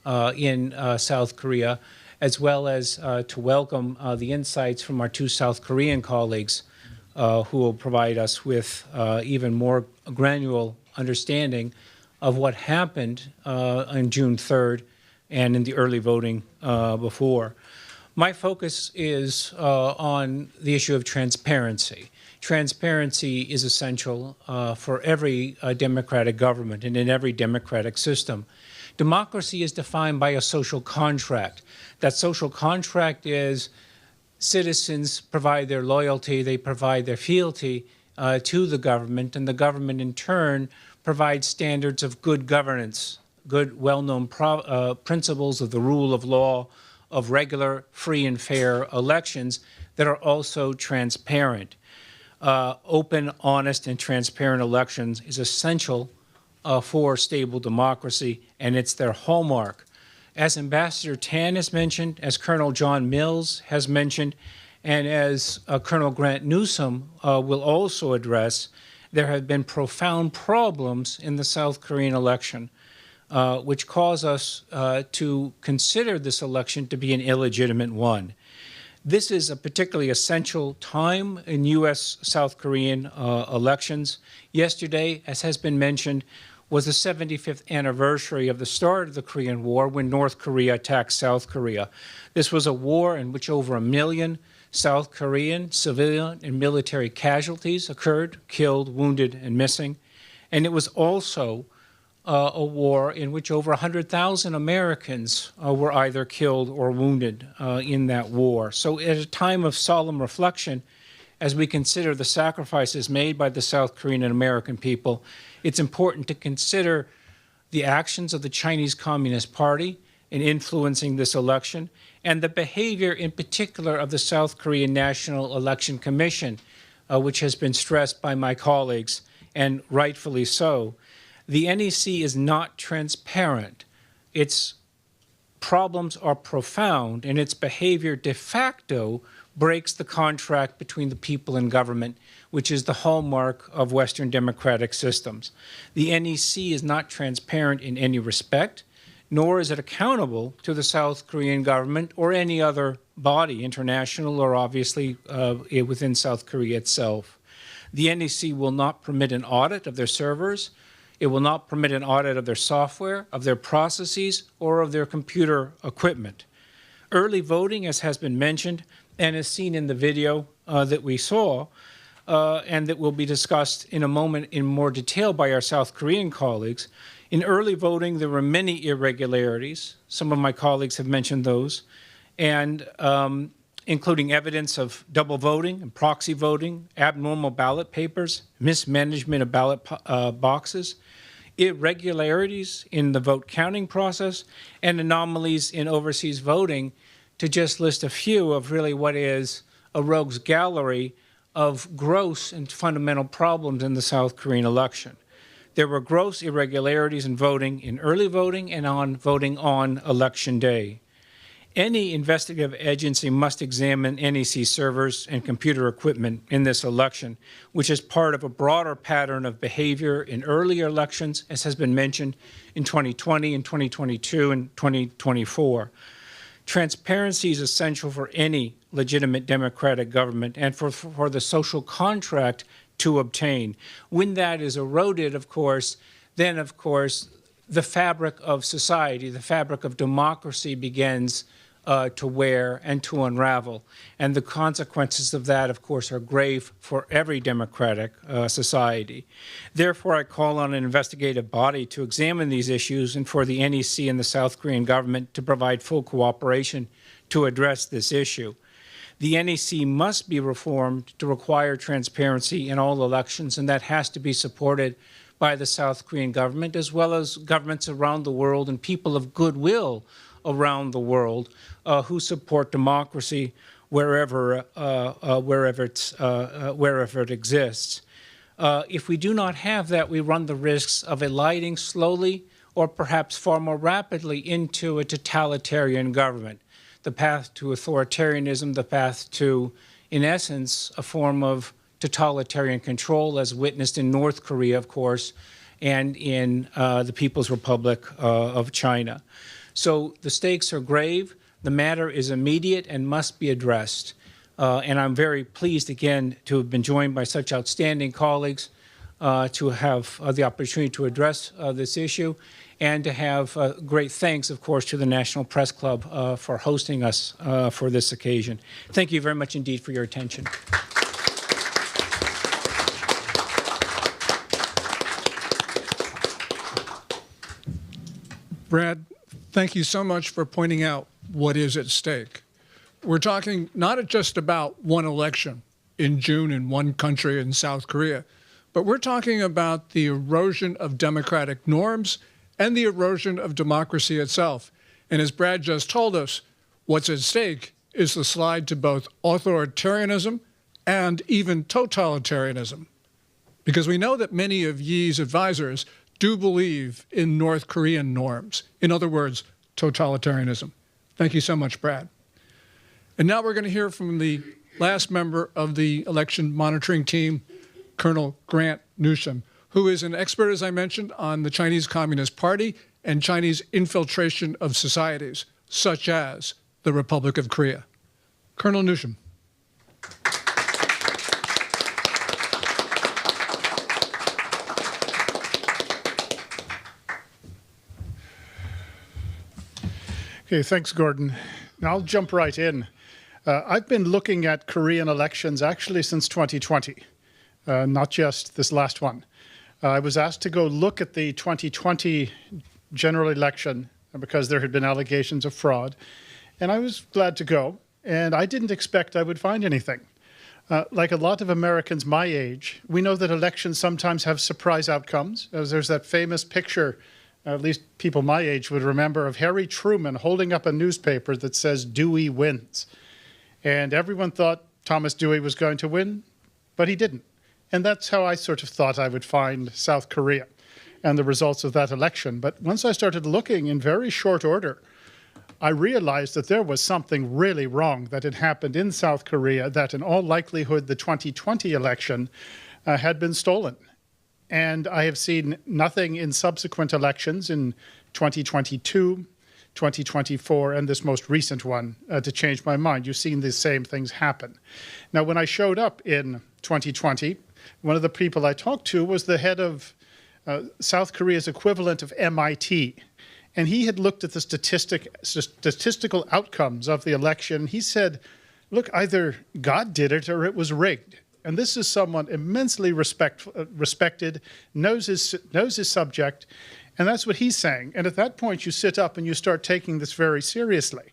in South Korea, as well as to welcome the insights from our two South Korean colleagues who will provide us with even more granular understanding of what happened on June 3rd and in the early voting before. My focus is on the issue of transparency. Transparency is essential for every democratic government and in every democratic system. Democracy is defined by a social contract. That social contract is citizens provide their loyalty, they provide their fealty to the government, and the government in turn provides standards of good governance, good, well-known principles of the rule of law, of regular, free and fair elections that are also transparent. Open, honest, and transparent elections is essential for stable democracy, and it's their hallmark. As Ambassador Tan has mentioned, as Colonel John Mills has mentioned, and as Colonel Grant Newsom will also address, there have been profound problems in the South Korean election, which cause us to consider this election to be an illegitimate one. This is a particularly essential time in U.S.-South Korean elections. Yesterday, as has been mentioned, was the 75th anniversary of the start of the Korean War when North Korea attacked South Korea. This was a war in which over 1 million South Korean civilian and military casualties occurred, killed, wounded, and missing. And it was also a war in which over 100,000 Americans were either killed or wounded in that war. So at a time of solemn reflection, as we consider the sacrifices made by the South Korean and American people, it's important to consider the actions of the Chinese Communist Party in influencing this election and the behavior in particular of the South Korean National Election Commission, which has been stressed by my colleagues, and rightfully so. The NEC is not transparent. Its problems are profound, and its behavior de facto breaks the contract between the people and government, which is the hallmark of Western democratic systems. The NEC is not transparent in any respect, nor is it accountable to the South Korean government or any other body, international or obviously within South Korea itself. The NEC will not permit an audit of their servers. It will not permit an audit of their software, of their processes, or of their computer equipment. Early voting, as has been mentioned, and as seen in the video that we saw, and that will be discussed in a moment in more detail by our South Korean colleagues. In early voting, there were many irregularities. Some of my colleagues have mentioned those, and including evidence of double voting and proxy voting, abnormal ballot papers, mismanagement of ballot boxes, irregularities in the vote counting process, and anomalies in overseas voting, to just list a few of really what is a rogues gallery of gross and fundamental problems in the South Korean election. There were gross irregularities in voting, in early voting, and on voting on election day. Any investigative agency must examine NEC servers and computer equipment in this election, which is part of a broader pattern of behavior in earlier elections, as has been mentioned in 2020, and 2022, and 2024. Transparency is essential for any legitimate democratic government and for the social contract to obtain. When that is eroded, of course, then, of course, the fabric of society, the fabric of democracy begins to wear and to unravel. And the consequences of that, of course, are grave for every democratic society. Therefore, I call on an investigative body to examine these issues and for the NEC and the South Korean government to provide full cooperation to address this issue. The NEC must be reformed to require transparency in all elections, and that has to be supported by the South Korean government, as well as governments around the world and people of goodwill around the world who support democracy wherever it exists. If we do not have that, we run the risks of eliding slowly or perhaps far more rapidly into a totalitarian government. The path to authoritarianism, the path to, in essence, a form of totalitarian control, as witnessed in North Korea, of course, and in the People's Republic of China. So the stakes are grave. The matter is immediate and must be addressed. And I'm very pleased, again, to have been joined by such outstanding colleagues to have the opportunity to address this issue, and to have great thanks, of course, to the National Press Club for hosting us for this occasion. Thank you very much indeed for your attention. Brad, thank you so much for pointing out what is at stake. We're talking not just about one election in June in one country in South Korea, but we're talking about the erosion of democratic norms and the erosion of democracy itself. And as Brad just told us, what's at stake is the slide to both authoritarianism and even totalitarianism. Because we know that many of Yi's advisors do believe in North Korean norms. In other words, totalitarianism. Thank you so much, Brad. And now we're going to hear from the last member of the election monitoring team, Colonel Grant Newsham, who is an expert, as I mentioned, on the Chinese Communist Party and Chinese infiltration of societies, such as the Republic of Korea. Colonel Newsham. Okay, thanks, Gordon. Now I'll jump right in. I've been looking at Korean elections actually since 2020, not just this last one. I was asked to go look at the 2020 general election because there had been allegations of fraud, and I was glad to go, and I didn't expect I would find anything. Like a lot of Americans my age, we know that elections sometimes have surprise outcomes. There's that famous picture, at least people my age would remember, of Harry Truman holding up a newspaper that says Dewey wins. And everyone thought Thomas Dewey was going to win, but he didn't. And that's how I sort of thought I would find South Korea and the results of that election. But once I started looking in very short order, I realized that there was something really wrong that had happened in South Korea, that in all likelihood the 2020 election had been stolen. And I have seen nothing in subsequent elections in 2022, 2024, and this most recent one to change my mind. You've seen the same things happen. Now, when I showed up in 2020, one of the people I talked to was the head of South Korea's equivalent of MIT. And he had looked at the statistical outcomes of the election. He said, look, either God did it or it was rigged. And this is someone immensely respected, knows his subject, and that's what he's saying. And at that point, you sit up and you start taking this very seriously.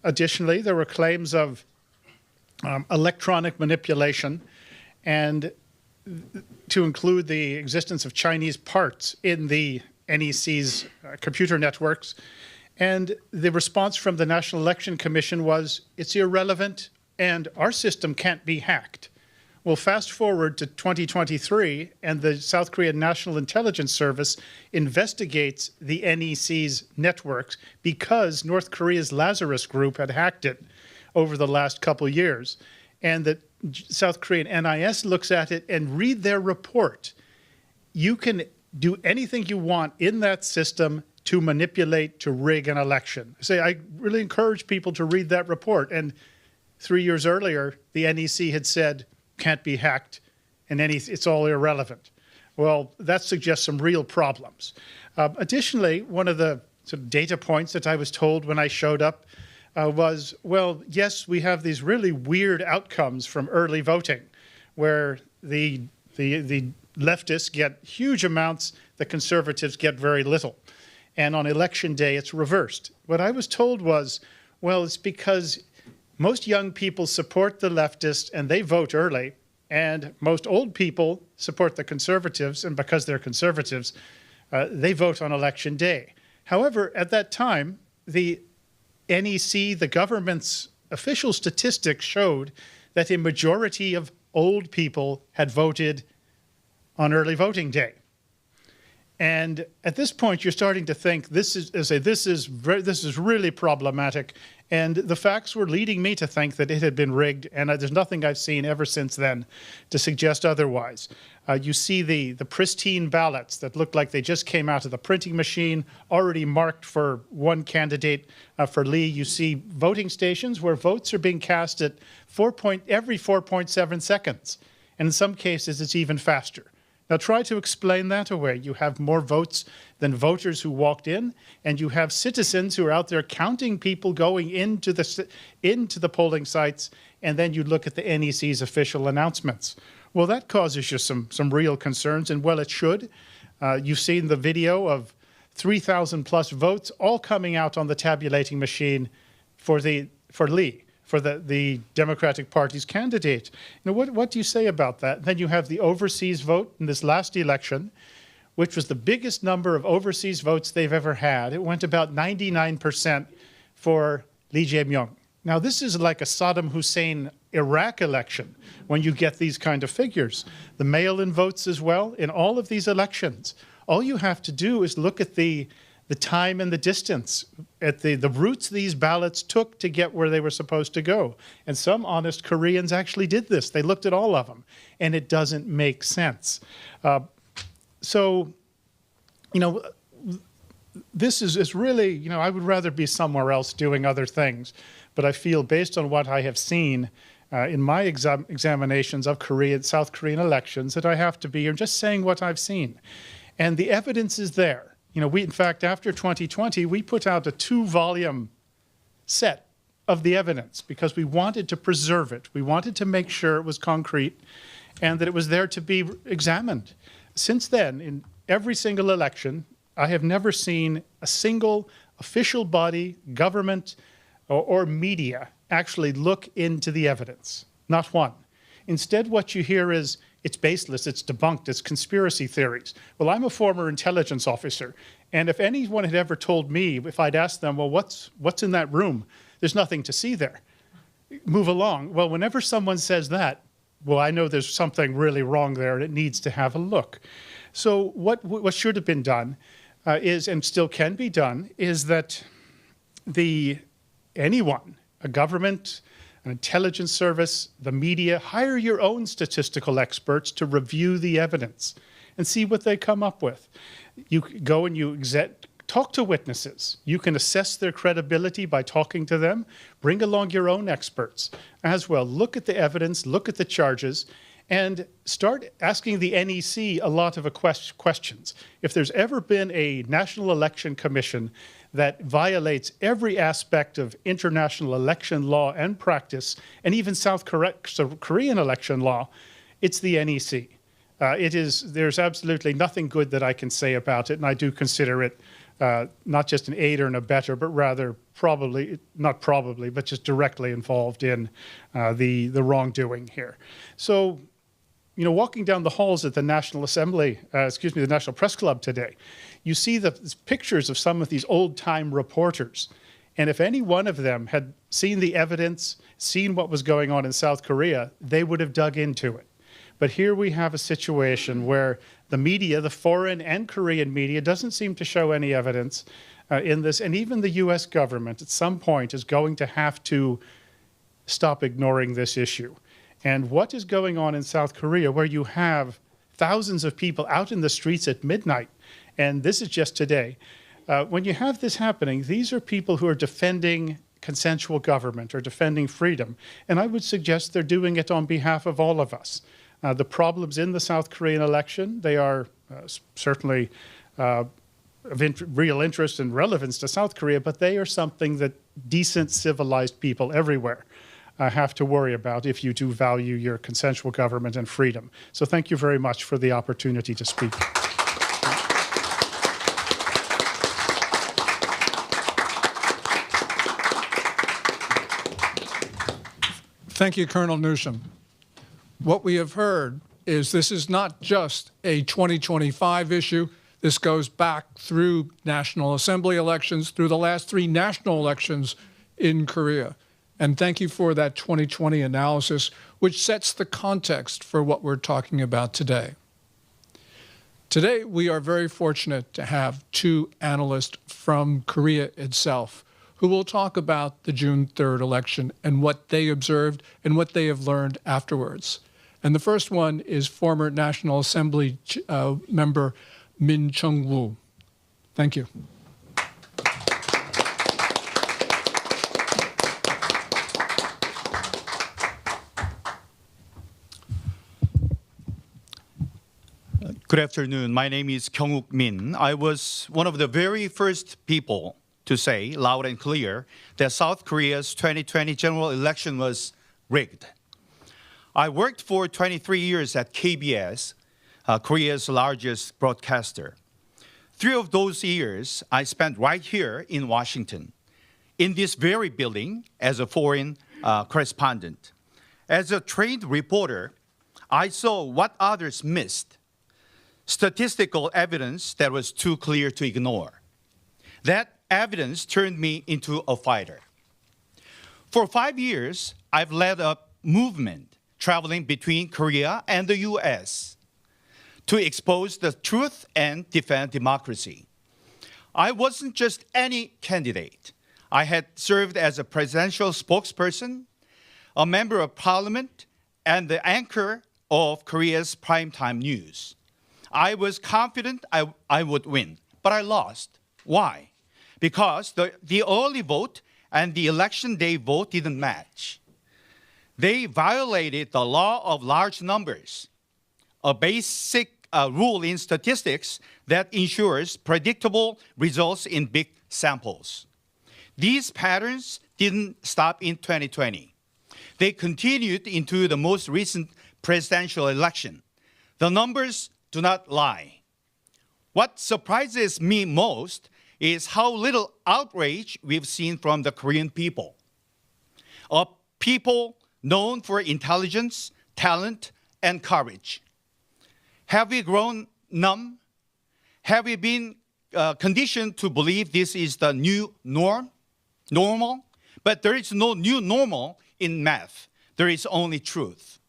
Additionally, there were claims of electronic manipulation, and to include the existence of Chinese parts in the NEC's computer networks. And the response from the National Election Commission was, it's irrelevant and our system can't be hacked. Well, fast forward to 2023, and the South Korean National Intelligence Service investigates the NEC's networks because North Korea's Lazarus Group had hacked it over the last couple years. And the South Korean NIS looks at it and read their report. You can do anything you want in that system to manipulate, to rig an election. I really encourage people to read that report. And 3 years earlier, the NEC had said, can't be hacked, and it's all irrelevant. Well, that suggests some real problems. Additionally, one of the sort of data points that I was told when I showed up was, well, yes, we have these really weird outcomes from early voting, where the leftists get huge amounts, the conservatives get very little. And on election day, it's reversed. What I was told was, well, it's because most young people support the leftists and they vote early, and most old people support the conservatives, and because they're conservatives, they vote on election day. However, at that time, the NEC, the government's official statistics showed that a majority of old people had voted on early voting day. And at this point, you're starting to think this is really problematic. And the facts were leading me to think that it had been rigged. And there's nothing I've seen ever since then to suggest otherwise. You see the pristine ballots that look like they just came out of the printing machine, already marked for one candidate for Lee. You see voting stations where votes are being cast at every 4.7 seconds. And in some cases, it's even faster. Now try to explain that away. You have more votes than voters who walked in, and you have citizens who are out there counting people going into the polling sites, and then you look at the NEC's official announcements. Well, that causes you some real concerns, and well, it should. You've seen the video of 3,000 plus votes all coming out on the tabulating machine for Lee, for the Democratic Party's candidate. Now, what do you say about that? Then you have the overseas vote in this last election, which was the biggest number of overseas votes they've ever had. It went about 99% for Lee Jae-myung. Now, this is like a Saddam Hussein Iraq election when you get these kind of figures. The mail-in votes as well in all of these elections. All you have to do is look at the time and the distance, at the routes these ballots took to get where they were supposed to go. And some honest Koreans actually did this. They looked at all of them, and it doesn't make sense. So, this is really, I would rather be somewhere else doing other things. But I feel, based on what I have seen in my examinations of South Korean elections, that I have to be here just saying what I've seen. And the evidence is there. In fact, after 2020, we put out a 2-volume set of the evidence because we wanted to preserve it. We wanted to make sure it was concrete and that it was there to be examined. Since then, in every single election, I have never seen a single official body, government, or media actually look into the evidence. Not one. Instead, what you hear is, it's baseless, it's debunked, it's conspiracy theories. Well, I'm a former intelligence officer, and if anyone had ever told me, if I'd asked them, well, what's in that room? There's nothing to see there. Move along. Well, whenever someone says that, well, I know there's something really wrong there, and it needs to have a look. So what should have been done is, and still can be done, is that anyone, a government, an intelligence service, the media, hire your own statistical experts to review the evidence and see what they come up with. You go and talk to witnesses. You can assess their credibility by talking to them. Bring along your own experts as well. Look at the evidence, look at the charges, and start asking the NEC a lot of questions. If there's ever been a National Election Commission that violates every aspect of international election law and practice, and even South Korean election law, it's the NEC. There's absolutely nothing good that I can say about it, and I do consider it not just an aider and abetter, but rather but just directly involved in the wrongdoing here. So, walking down the halls at the National Assembly, the National Press Club today, you see the pictures of some of these old-time reporters. And if any one of them had seen the evidence, seen what was going on in South Korea, they would have dug into it. But here we have a situation where the media, the foreign and Korean media, doesn't seem to show any evidence in this. And even the US government at some point is going to have to stop ignoring this issue. And what is going on in South Korea, where you have thousands of people out in the streets at midnight, and this is just today, when you have this happening, these are people who are defending consensual government or defending freedom. And I would suggest they're doing it on behalf of all of us. The problems in the South Korean election, they are certainly of real interest and relevance to South Korea, but they are something that decent, civilized people everywhere have to worry about if you do value your consensual government and freedom. So thank you very much for the opportunity to speak. Thank you, Colonel Newsom. What we have heard is this is not just a 2025 issue. This goes back through National Assembly elections, through the last 3 national elections in Korea. And thank you for that 2020 analysis, which sets the context for what we're talking about today. Today, we are very fortunate to have 2 analysts from Korea itself who will talk about the June 3rd election and what they observed and what they have learned afterwards. And the first one is former National Assembly member Min Chung-woo. Thank you. Good afternoon. My name is Kyung-wook Min. I was one of the very first people to say loud and clear that South Korea's 2020 general election was rigged. I worked for 23 years at KBS, Korea's largest broadcaster. 3 of those years I spent right here in Washington, in this very building as a foreign correspondent. As a trained reporter, I saw what others missed: statistical evidence that was too clear to ignore. That evidence turned me into a fighter. For 5 years, I've led a movement traveling between Korea and the US to expose the truth and defend democracy. I wasn't just any candidate. I had served as a presidential spokesperson, a member of parliament, and the anchor of Korea's primetime news. I was confident I would win, but I lost. Why? Because the early vote and the election day vote didn't match. They violated the law of large numbers, a basic rule in statistics that ensures predictable results in big samples. These patterns didn't stop in 2020. They continued into the most recent presidential election. The numbers do not lie. What surprises me most is how little outrage we've seen from the Korean people. A people known for intelligence, talent, and courage. Have we grown numb? Have we been conditioned to believe this is the new normal? But there is no new normal in math. There is only truth.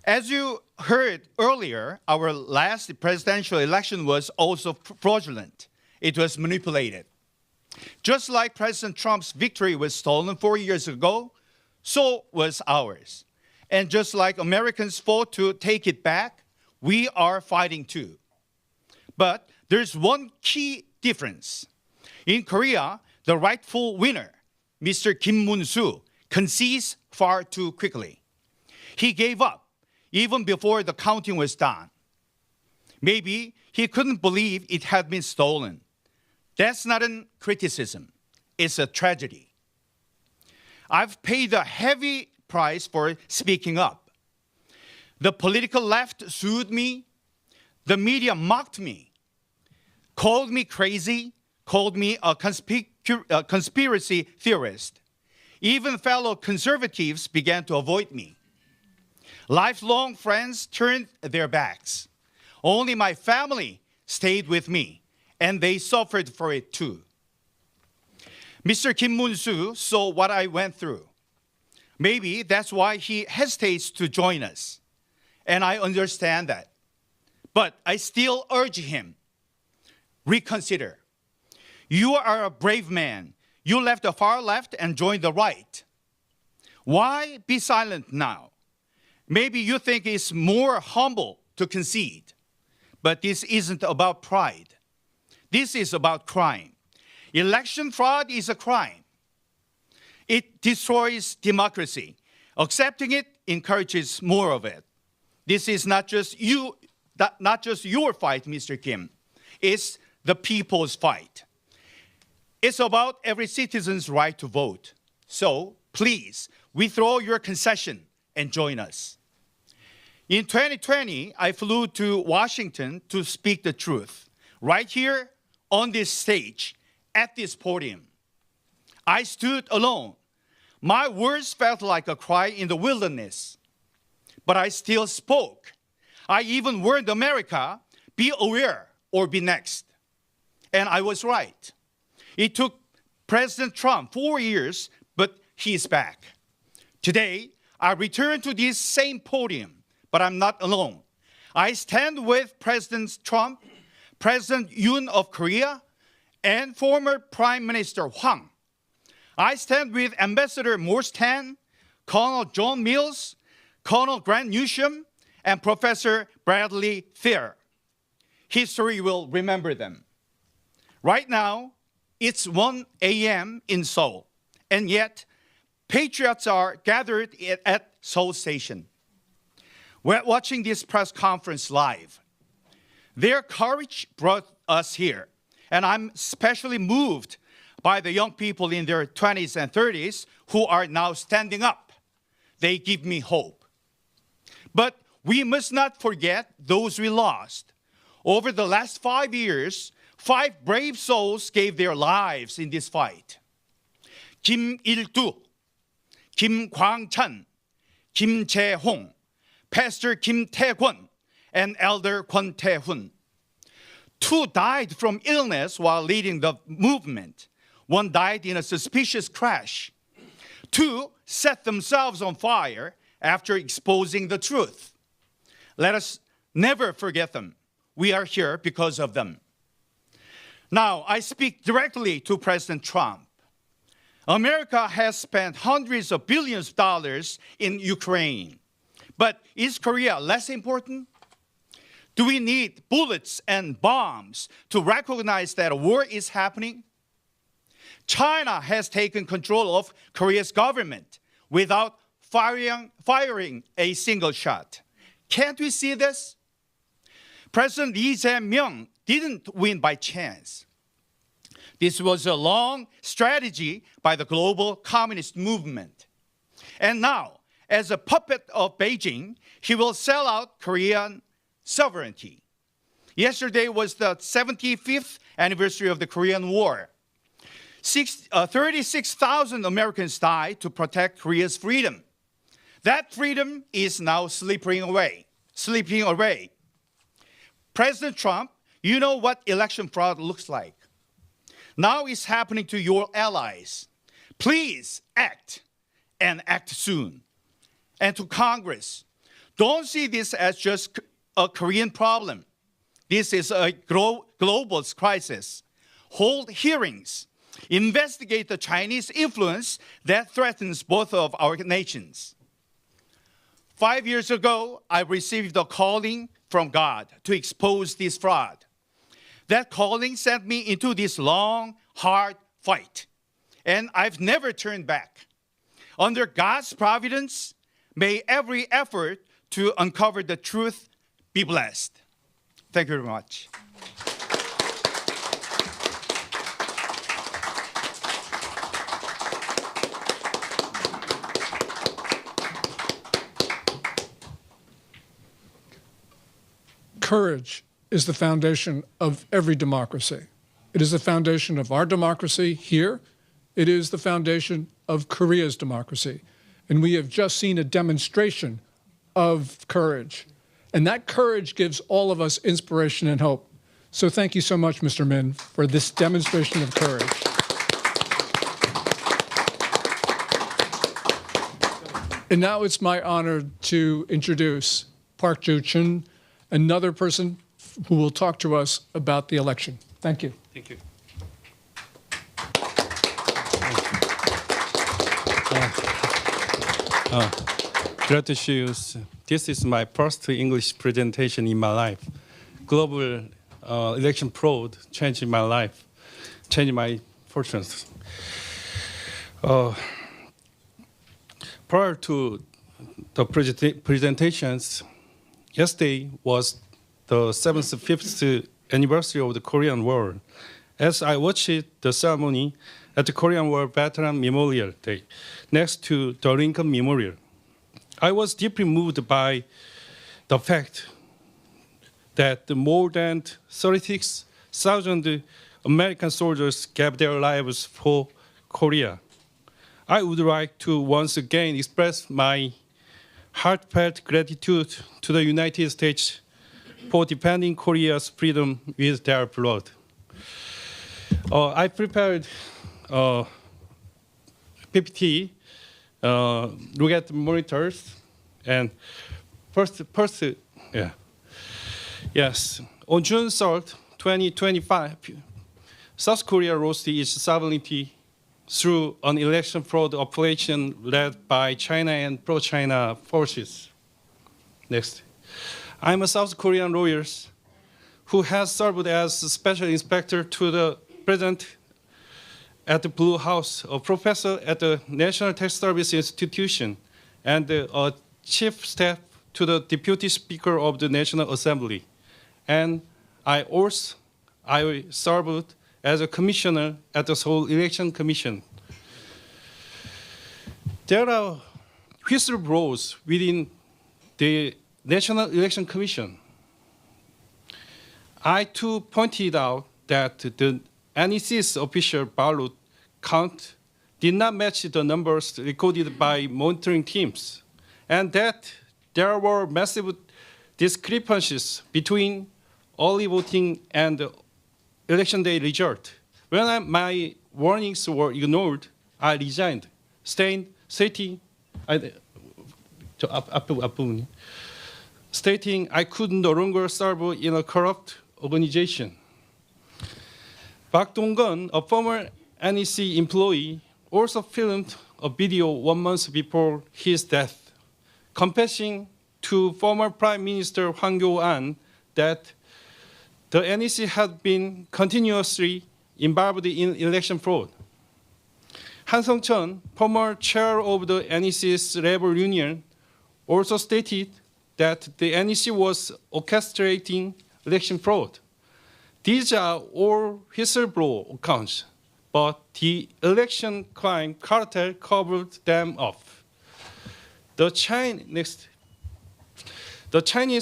As you heard earlier, our last presidential election was also fraudulent. It was manipulated. Just like President Trump's victory was stolen 4 years ago, so was ours. And just like Americans fought to take it back, we are fighting too. But there's one key difference. In Korea, the rightful winner, Mr. Kim Moon-soo, concedes far too quickly. He gave up even before the counting was done. Maybe he couldn't believe it had been stolen. That's not a criticism. It's a tragedy. I've paid a heavy price for speaking up. The political left sued me. The media mocked me, called me crazy, called me a conspiracy theorist. Even fellow conservatives began to avoid me. Lifelong friends turned their backs. Only my family stayed with me, and they suffered for it too. Mr. Kim Moon-soo saw what I went through. Maybe that's why he hesitates to join us, and I understand that. But I still urge him, reconsider. You are a brave man. You left the far left and joined the right. Why be silent now? Maybe you think it's more humble to concede. But this isn't about pride. This is about crime. Election fraud is a crime. It destroys democracy. Accepting it encourages more of it. This is not just your fight, Mr. Kim. It's the people's fight. It's about every citizen's right to vote. So please, withdraw your concession and join us. In 2020, I flew to Washington to speak the truth, right here on this stage, at this podium. I stood alone. My words felt like a cry in the wilderness, but I still spoke. I even warned America, be aware or be next. And I was right. It took President Trump 4 years, but he's back. Today, I return to this same podium, but I'm not alone. I stand with President Trump, President Yoon of Korea, and former Prime Minister Hwang. I stand with Ambassador Morse Tan, Colonel John Mills, Colonel Grant Newsham, and Professor Bradley Thayer. History will remember them. Right now, it's 1 a.m. in Seoul, and yet patriots are gathered at Seoul Station. We're watching this press conference live. Their courage brought us here, and I'm especially moved by the young people in their 20s and 30s who are now standing up. They give me hope. But we must not forget those we lost. Over the last 5 years, 5 brave souls gave their lives in this fight. Kim Il-du, Kim Kwang-chan, Kim Jae-hong, Pastor Kim Tae-kwon, and Elder Kwon Tae-hun. 2 died from illness while leading the movement. 1 died in a suspicious crash. 2 set themselves on fire after exposing the truth. Let us never forget them. We are here because of them. Now, I speak directly to President Trump. America has spent hundreds of billions of dollars in Ukraine. But is Korea less important? Do we need bullets and bombs to recognize that a war is happening? China has taken control of Korea's government without firing a single shot. Can't we see this? President Lee Jae-myung didn't win by chance. This was a long strategy by the global communist movement. And now, as a puppet of Beijing, he will sell out Korean sovereignty. Yesterday was the 75th anniversary of the Korean War. 36,000 Americans died to protect Korea's freedom. That freedom is now slipping away. President Trump, you know what election fraud looks like. Now it's happening to your allies. Please act, and act soon. And to Congress, don't see this as just a Korean problem. This is a global crisis. Hold hearings. investigate the Chinese influence that threatens both of our nations. 5 years ago, I received a calling from God to expose this fraud. That calling sent me into this long, hard fight, and I've never turned back. Under God's providence, may every effort to uncover the truth be blessed. Thank you very much. Courage is the foundation of every democracy. It is the foundation of our democracy here. It is the foundation of Korea's democracy. And we have just seen a demonstration of courage. And that courage gives all of us inspiration and hope. So thank you so much, Mr. Min, for this demonstration of courage. And now it's my honor to introduce Park Joo-chun, another person who will talk to us about the election. Thank you. Thank you. Glad to see you. This is my first English presentation in my life. Global election fraud changed my life, changed my fortunes. Prior to the presentations, yesterday was the 75th anniversary of the Korean War. As I watched the ceremony at the Korean War Veteran Memorial Day, next to the Lincoln Memorial, I was deeply moved by the fact that more than 36,000 American soldiers gave their lives for Korea. I would like to once again express my heartfelt gratitude to the United States for defending Korea's freedom with their blood. I prepared PPT, look at the monitors, and first, yes. On June 3rd, 2025, South Korea lost its sovereignty through an election fraud operation led by China and pro-China forces. Next. I'm a South Korean lawyer who has served as special inspector to the president at the Blue House, a professor at the National Tax Service Institution, and a chief staff to the Deputy Speaker of the National Assembly. And I served as a commissioner at the Seoul Election Commission. There are whistleblowers within the National Election Commission. I too pointed out that the NEC's official ballot count did not match the numbers recorded by monitoring teams, and that there were massive discrepancies between early voting and the election day result. When my warnings were ignored, I resigned, stating I could no longer serve in a corrupt organization. Park Dong-gun, a former NEC employee, also filmed a video 1 month before his death, confessing to former Prime Minister Hwang Kyo-an that the NEC had been continuously involved in election fraud. Han Sung-cheon, former chair of the NEC's labor union, also stated that the NEC was orchestrating election fraud. These are all whistleblower accounts, but the election crime cartel covered them up. The Chinese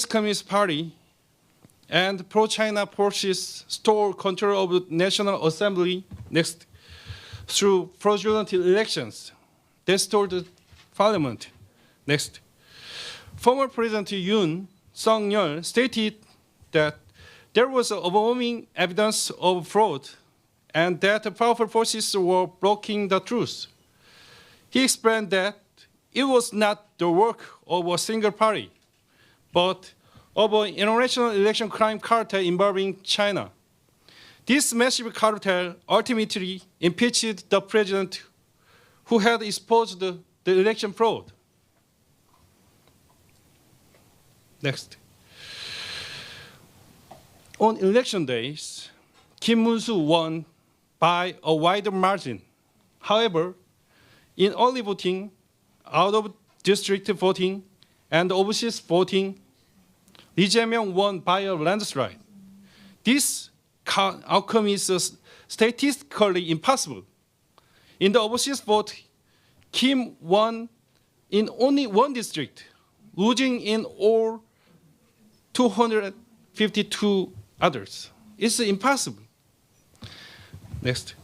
Communist Party and pro-China forces stole control of the National Assembly through fraudulent elections. They stole the parliament. Next. Former President Yoon Suk-yeol stated that there was overwhelming evidence of fraud and that the powerful forces were blocking the truth. He explained that it was not the work of a single party, but of an international election crime cartel involving China. This massive cartel ultimately impeached the president who had exposed the election fraud. Next. On election days, Kim Moon-soo won by a wider margin. However, in early voting, out-of-district voting, and overseas voting, Lee Jae-myung won by a landslide. This outcome is statistically impossible. In the overseas vote, Kim won in only one district, losing in all 252 others. It's impossible. Next.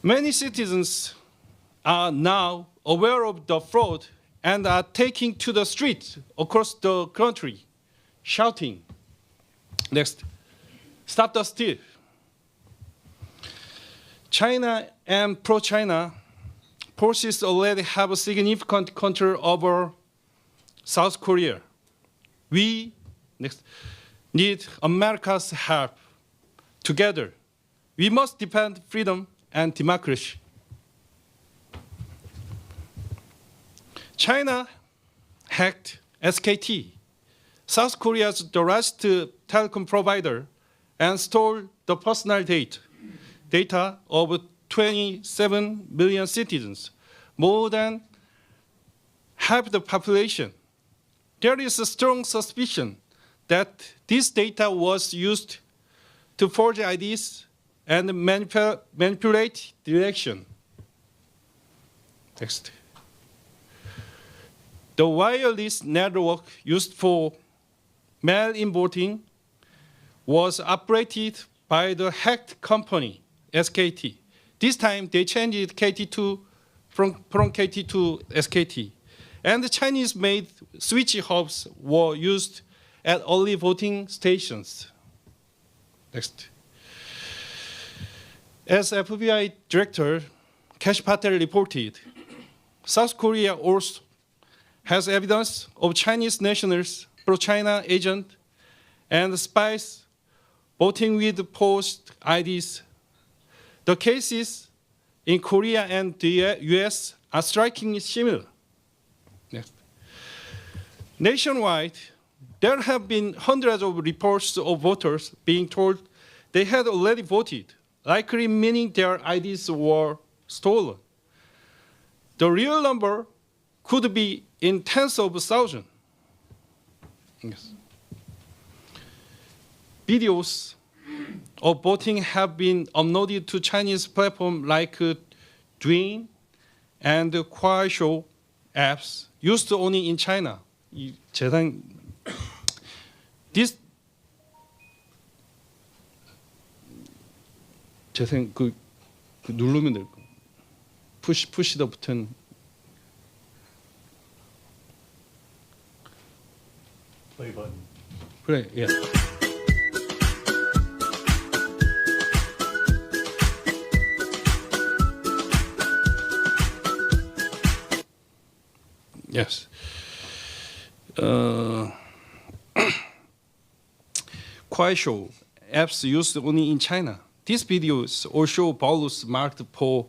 Many citizens are now aware of the fraud and are taking to the streets across the country, shouting. Next. Stop the steal. China and pro-China forces already have a significant control over South Korea. We need America's help. Together, we must defend freedom and democracy. China hacked SKT, South Korea's largest telecom provider, and stole the personal data of 27 million citizens, more than half the population. There is a strong suspicion that this data was used to forge IDs and manipulate the election. Next. The wireless network used for mail-in voting was operated by the hacked company, SKT. This time, they changed KT from KT to SKT. And the Chinese-made switch hubs were used at early voting stations. Next. As FBI Director Kash Patel reported, South Korea also has evidence of Chinese nationals, pro-China agents, and spies voting with post IDs. The cases in Korea and the US are strikingly similar. Next. Nationwide, there have been hundreds of reports of voters being told they had already voted, likely meaning their IDs were stolen. The real number could be in tens of thousands. Yes. Videos of voting have been uploaded to Chinese platforms like Douyin and Kuaishou apps used only in China. This 재생 그 누르면 될 거. push the button. Play button. Play, yeah. Yes. Kuaishou apps used only in China. These videos all show ballots marked for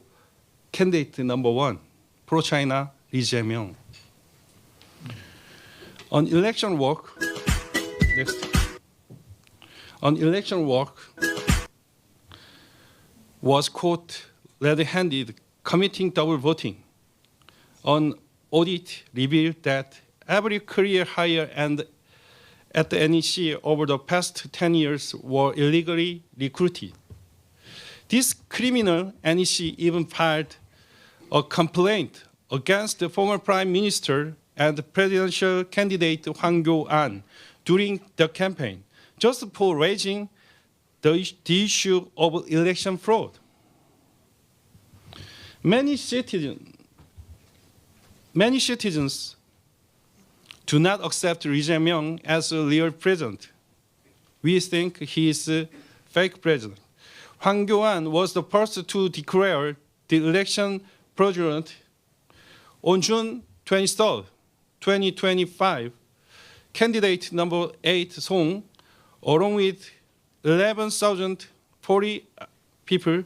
candidate number 1, pro-China Lee Jae-myung. On election work, next. On election work was caught red-handed committing double voting. An audit revealed that every career hire and at the NEC over the past 10 years were illegally recruited. This criminal NEC even filed a complaint against the former Prime Minister and presidential candidate Hwang Kyo-an during the campaign, just for raising the issue of election fraud. Many citizens do not accept Lee Jae-myung as a real president. We think he is a fake president. Hwang Kyo-an was the first to declare the election fraudulent on June 23, 2025. Candidate number 8, Song, along with 11,400 40 people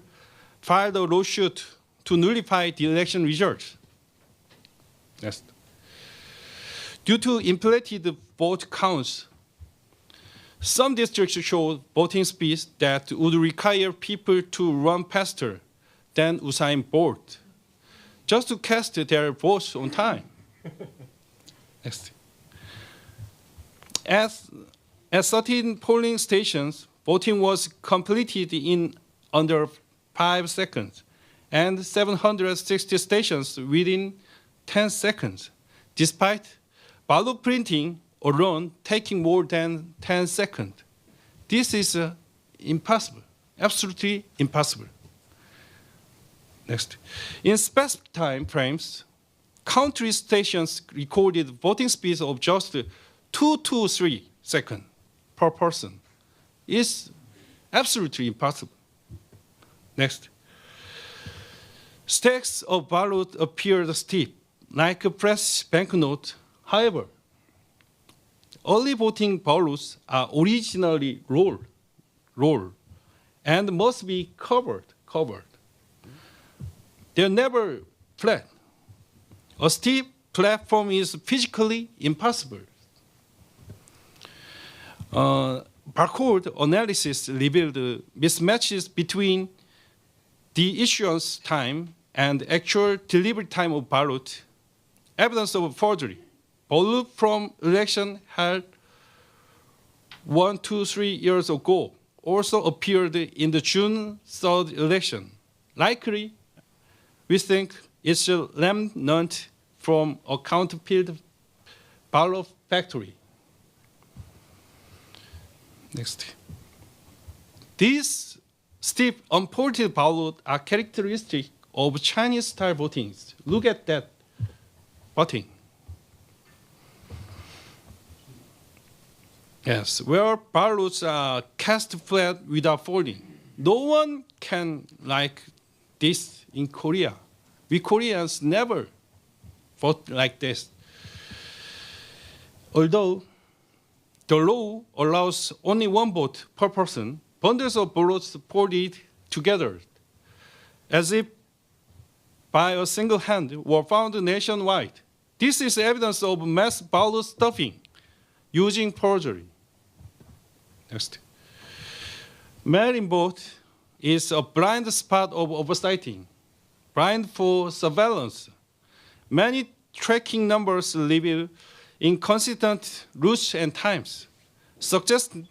filed a lawsuit to nullify the election results. Next. Due to inflated vote counts, some districts showed voting speeds that would require people to run faster than Usain Bolt just to cast their votes on time. Next. At 13 polling stations, voting was completed in under 5 seconds, and 760 stations within 10 seconds, despite ballot printing alone taking more than 10 seconds. This is impossible, absolutely impossible. Next. In specific time frames, country stations recorded voting speeds of just 2 to 3 seconds per person. It's absolutely impossible. Next. Stacks of ballots appeared steep, like a press banknote. However, early voting ballots are originally rolled, and must be covered. They're never flat. A steep platform is physically impossible. Barcode analysis revealed mismatches between the issuance time and actual delivery time of ballot, evidence of forgery. Ballot from election held 1, 2, 3 years ago also appeared in the June 3rd election. Likely, we think it's a remnant from a counterfeit ballot factory. Next. These steep, unported ballots are characteristic of Chinese-style voting. Look at that voting. Yes, where ballots are cast flat without folding. No one can like this in Korea. We Koreans never vote like this. Although the law allows only one vote per person, bundles of ballots folded together as if by a single hand were found nationwide. This is evidence of mass ballot stuffing using forgery. Next. Mail-in vote is a blind spot of oversighting, blind for surveillance. Many tracking numbers reveal inconsistent routes and times, suggesting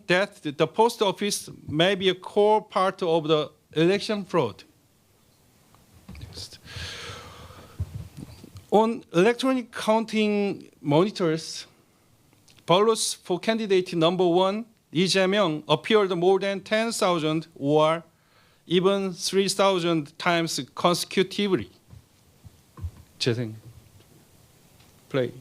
that the post office may be a core part of the election fraud. Next. On electronic counting monitors, ballots for candidate number 1, Lee Jae-myung, appeared more than 10,000 or even 3,000 times consecutively. 재생. Play.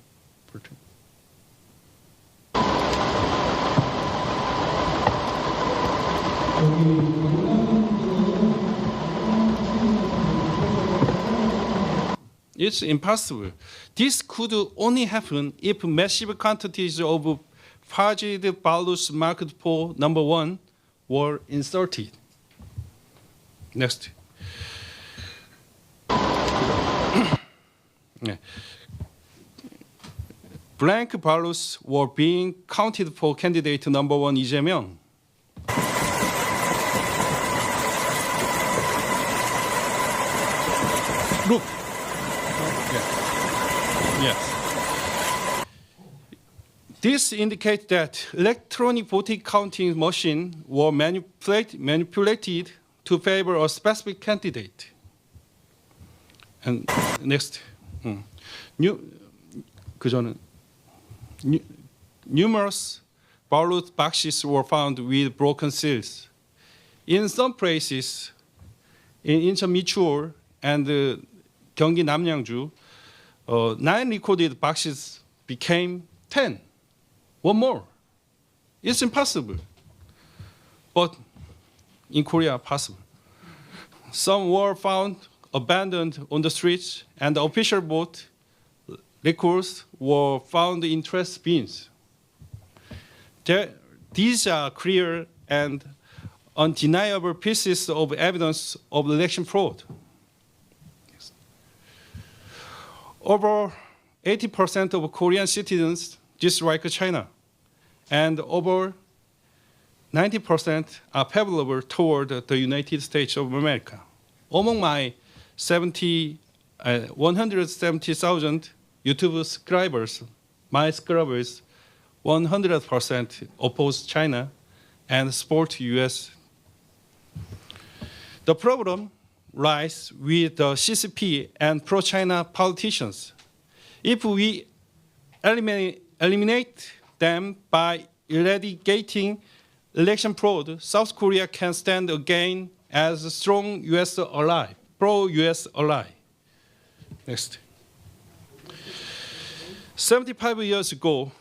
It's impossible. This could only happen if massive quantities of forged ballots marked for number 1 were inserted. Next. Blank ballots were being counted for candidate number 1, Lee Jae-myung. Look. Yes. This indicates that electronic voting counting machines were manipulated to favor a specific candidate. And next, numerous ballot boxes were found with broken seals. In some places, in Incheon Micheol and Gyeonggi Namyangju, 9 recorded boxes became 10. One more. It's impossible. But in Korea, possible. Some were found abandoned on the streets, and the official vote records were found in trash bins. These are clear and undeniable pieces of evidence of election fraud. Over 80% of Korean citizens dislike China, and over 90% are favorable toward the United States of America. Among my 170,000 YouTube subscribers, my subscribers 100% oppose China and support US. The problem lies with the CCP and pro-China politicians. If we eliminate them by eradicating election fraud, South Korea can stand again as a strong US ally, pro-US ally. Next. 75 years ago,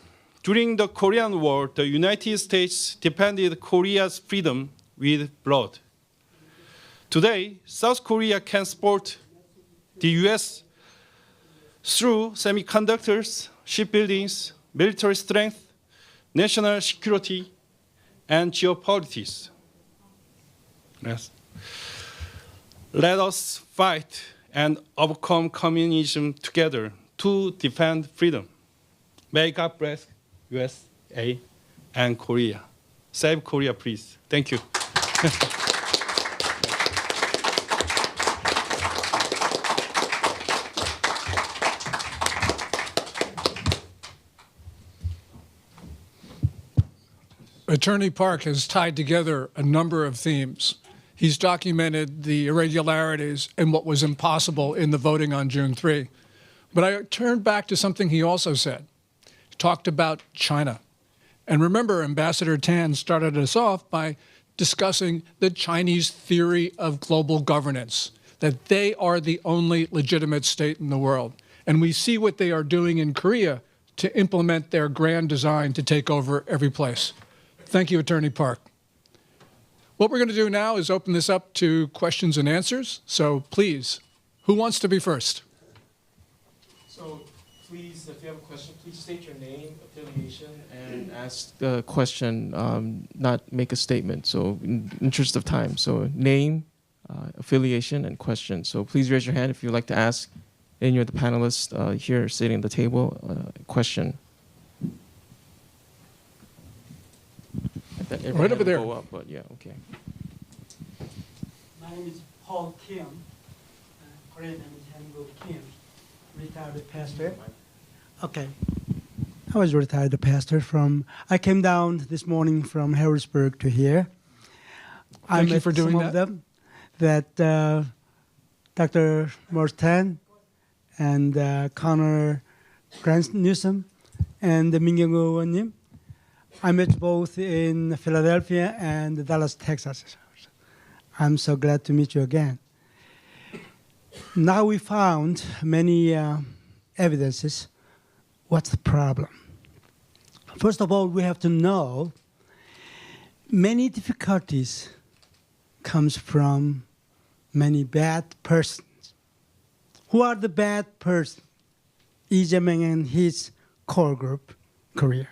during the Korean War, the United States defended Korea's freedom with blood. Today, South Korea can support the US through semiconductors, shipbuildings, military strength, national security, and geopolitics. Yes. Let us fight and overcome communism together to defend freedom. May God bless USA and Korea. Save Korea, please. Thank you. Attorney Park has tied together a number of themes. He's documented the irregularities and what was impossible in the voting on June 3. But I turned back to something he also said. He talked about China. And remember, Ambassador Tan started us off by discussing the Chinese theory of global governance, that they are the only legitimate state in the world. And we see what they are doing in Korea to implement their grand design to take over every place. Thank you, Attorney Park. What we're going to do now is open this up to questions and answers. So please, who wants to be first? So please, if you have a question, please state your name, affiliation, and ask the question, not make a statement. So in interest of time. So name, affiliation, and question. So please raise your hand if you'd like to ask any of the panelists here sitting at the table a question. Right over there. Go up, but yeah, okay. My name is Paul Kim, Korean name is Hyun-Guk Kim, retired pastor. Okay. I was retired pastor I came down this morning from Harrisburg to here. Thank you for doing some of them that Dr. Mortan and Connor Grant Newsom and Mingyong 의원님. I met both in Philadelphia and Dallas, Texas. I'm so glad to meet you again. Now we found many evidences. What's the problem? First of all, we have to know many difficulties comes from many bad persons. Who are the bad persons? Lee Jae-myung and his core group, Korea.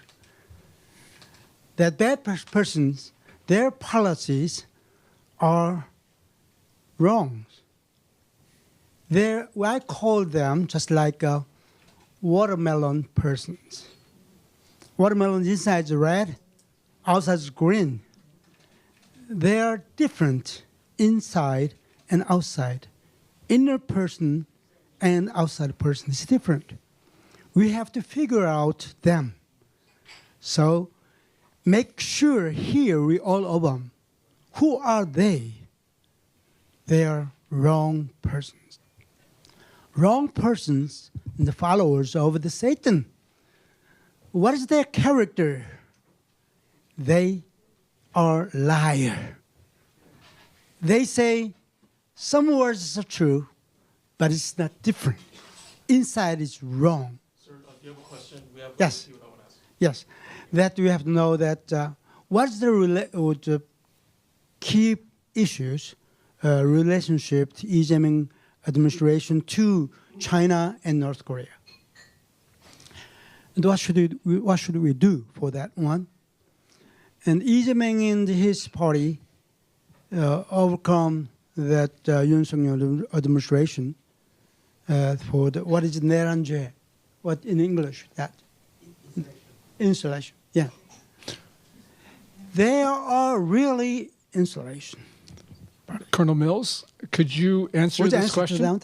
That bad persons, their policies are wrong. I call them just like watermelon persons. Watermelon inside is red, outside is green. They are different inside and outside. Inner person and outside person is different. We have to figure out them. So make sure here we all of them. Who are they? They are wrong persons. Wrong persons and the followers of the Satan. What is their character? They are liar. They say some words are true, but it's not different. Inside is wrong. Sir, do you have a question? We have Yes. what I want to ask. Yes. That we have to know that what's the key issues, relationship to Lee Jae-myung administration to China and North Korea. And what should we do for that one? And Lee Jae-myung and his party overcome that Yoon Suk-yeol administration for the, what is 내란죄? What in English that? Installation. Yeah. They are really installation. Colonel Mills, could you answer this question?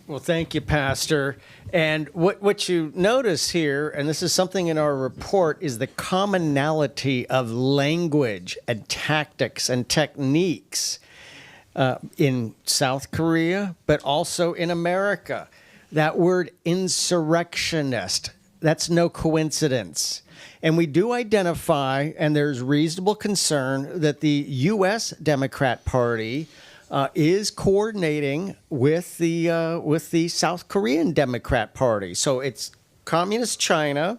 Well, thank you, Pastor. And what you notice here, and this is something in our report, is the commonality of language and tactics and techniques in South Korea, but also in America. That word insurrectionist, that's no coincidence. And we do identify, and there's reasonable concern, that the U.S. Democrat Party is coordinating with the South Korean Democrat Party. So it's Communist China,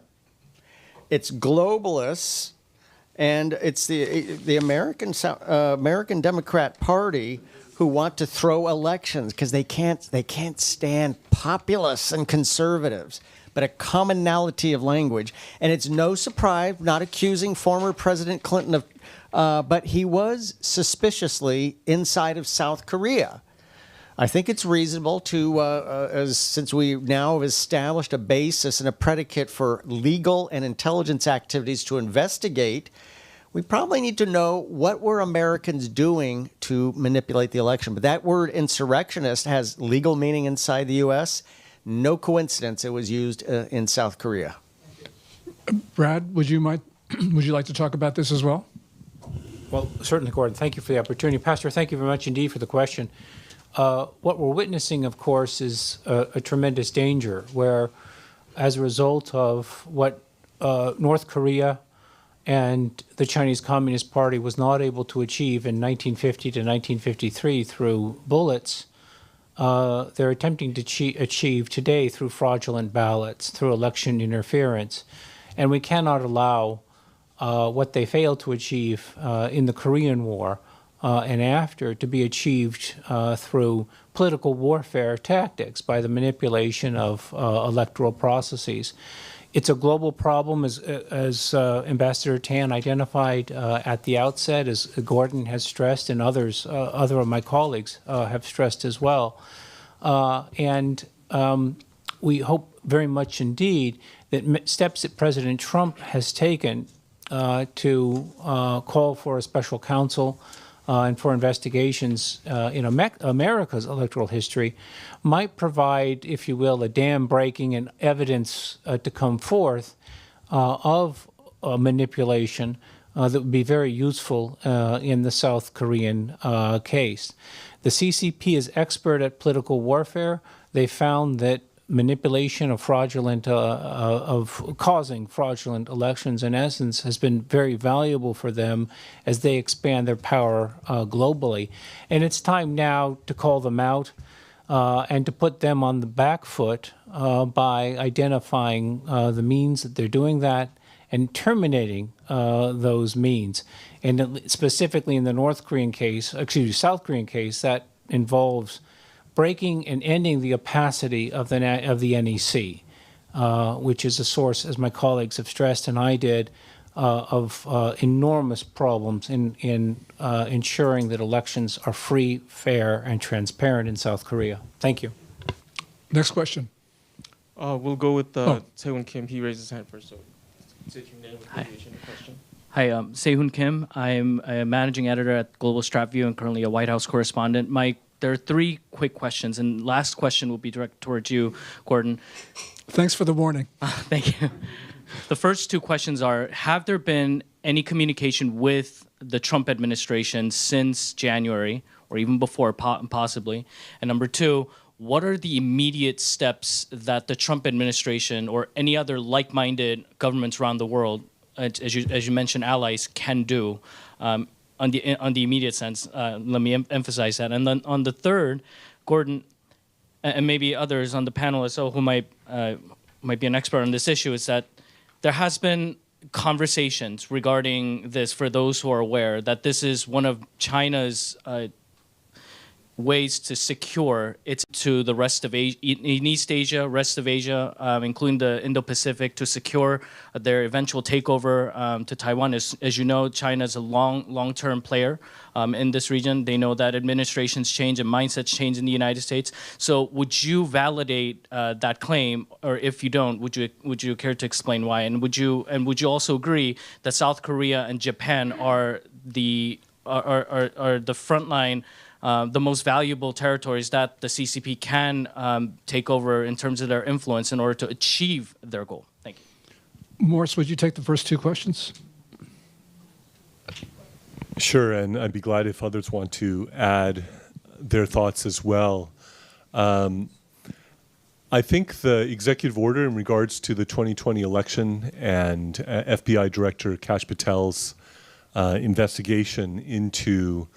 it's globalists, and it's the American Democrat Party who want to throw elections because they can't stand populists and conservatives. But a commonality of language, and it's no surprise, not accusing former President Clinton of, but he was suspiciously inside of South Korea. I think it's reasonable to, since we now have established a basis and a predicate for legal and intelligence activities to investigate, we probably need to know what were Americans doing to manipulate the election. But that word insurrectionist has legal meaning inside the U.S. No coincidence it was used in South Korea. Brad, would you like to talk about this as well? Well, certainly, Gordon. Thank you for the opportunity. Pastor, thank you very much indeed for the question. What we're witnessing, of course, is a tremendous danger where, as a result of what North Korea and the Chinese Communist Party was not able to achieve in 1950 to 1953 through bullets, they're attempting to achieve today through fraudulent ballots, through election interference. And we cannot allow what they failed to achieve in the Korean War and after to be achieved through political warfare tactics by the manipulation of electoral processes. It's a global problem, as Ambassador Tan identified at the outset, as Gordon has stressed, and other of my colleagues have stressed as well. And we hope very much indeed that steps that President Trump has taken to call for a special counsel and for investigations in America's electoral history might provide, if you will, a dam breaking and evidence to come forth of manipulation that would be very useful in the South Korean case. The CCP is expert at political warfare. They found that manipulation of causing fraudulent elections, in essence, has been very valuable for them as they expand their power globally. And it's time now to call them out and to put them on the back foot by identifying the means that they're doing that and terminating those means. And specifically in the South Korean case, that involves breaking and ending the opacity of the NEC, which is a source, as my colleagues have stressed and I did, of enormous problems in ensuring that elections are free, fair, and transparent in South Korea. Thank you. Next question. We'll go with Tae-Hoon Kim. He raised his hand first. So state your name and affiliation and question. Hi, Tae-Hoon Kim. I'm a managing editor at Global StratView and currently a White House correspondent. There are three quick questions, and last question will be directed towards you, Gordon. Thanks for the warning. Thank you. The first two questions are, have there been any communication with the Trump administration since January, or even before possibly? And number two, what are the immediate steps that the Trump administration or any other like-minded governments around the world, as you mentioned, allies, can do on the immediate sense? Let me emphasize that. And then on the third, Gordon, and maybe others on the panel as well who might be an expert on this issue, is that there has been conversations regarding this, for those who are aware, that this is one of China's ways to secure it to the rest of Asia, in East Asia, rest of Asia, including the Indo-Pacific, to secure their eventual takeover to Taiwan. As you know, China is a long-term player in this region. They know that administrations change and mindsets change in the United States. So would you validate that claim, or if you don't, would you care to explain why? And would you also agree that South Korea and Japan are the frontline, the most valuable territories that the CCP can take over in terms of their influence in order to achieve their goal? Thank you. Morris, would you take the first two questions? Sure, and I'd be glad if others want to add their thoughts as well. I think the executive order in regards to the 2020 election and FBI Director Kash Patel's investigation into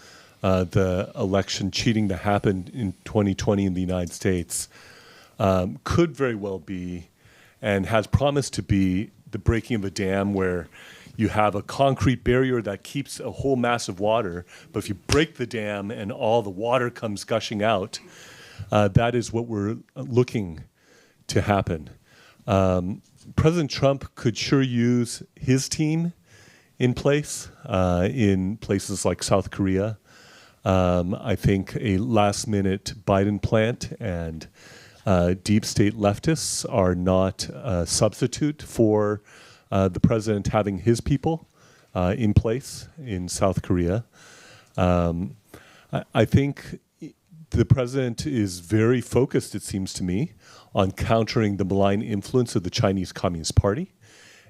the election cheating that happened in 2020 in the United States could very well be, and has promised to be, the breaking of a dam where you have a concrete barrier that keeps a whole mass of water, but if you break the dam and all the water comes gushing out, that is what we're looking to happen. President Trump could sure use his team in place in places like South Korea. I think a last-minute Biden plant and deep state leftists are not a substitute for the president having his people in place in South Korea. I think the president is very focused, it seems to me, on countering the malign influence of the Chinese Communist Party.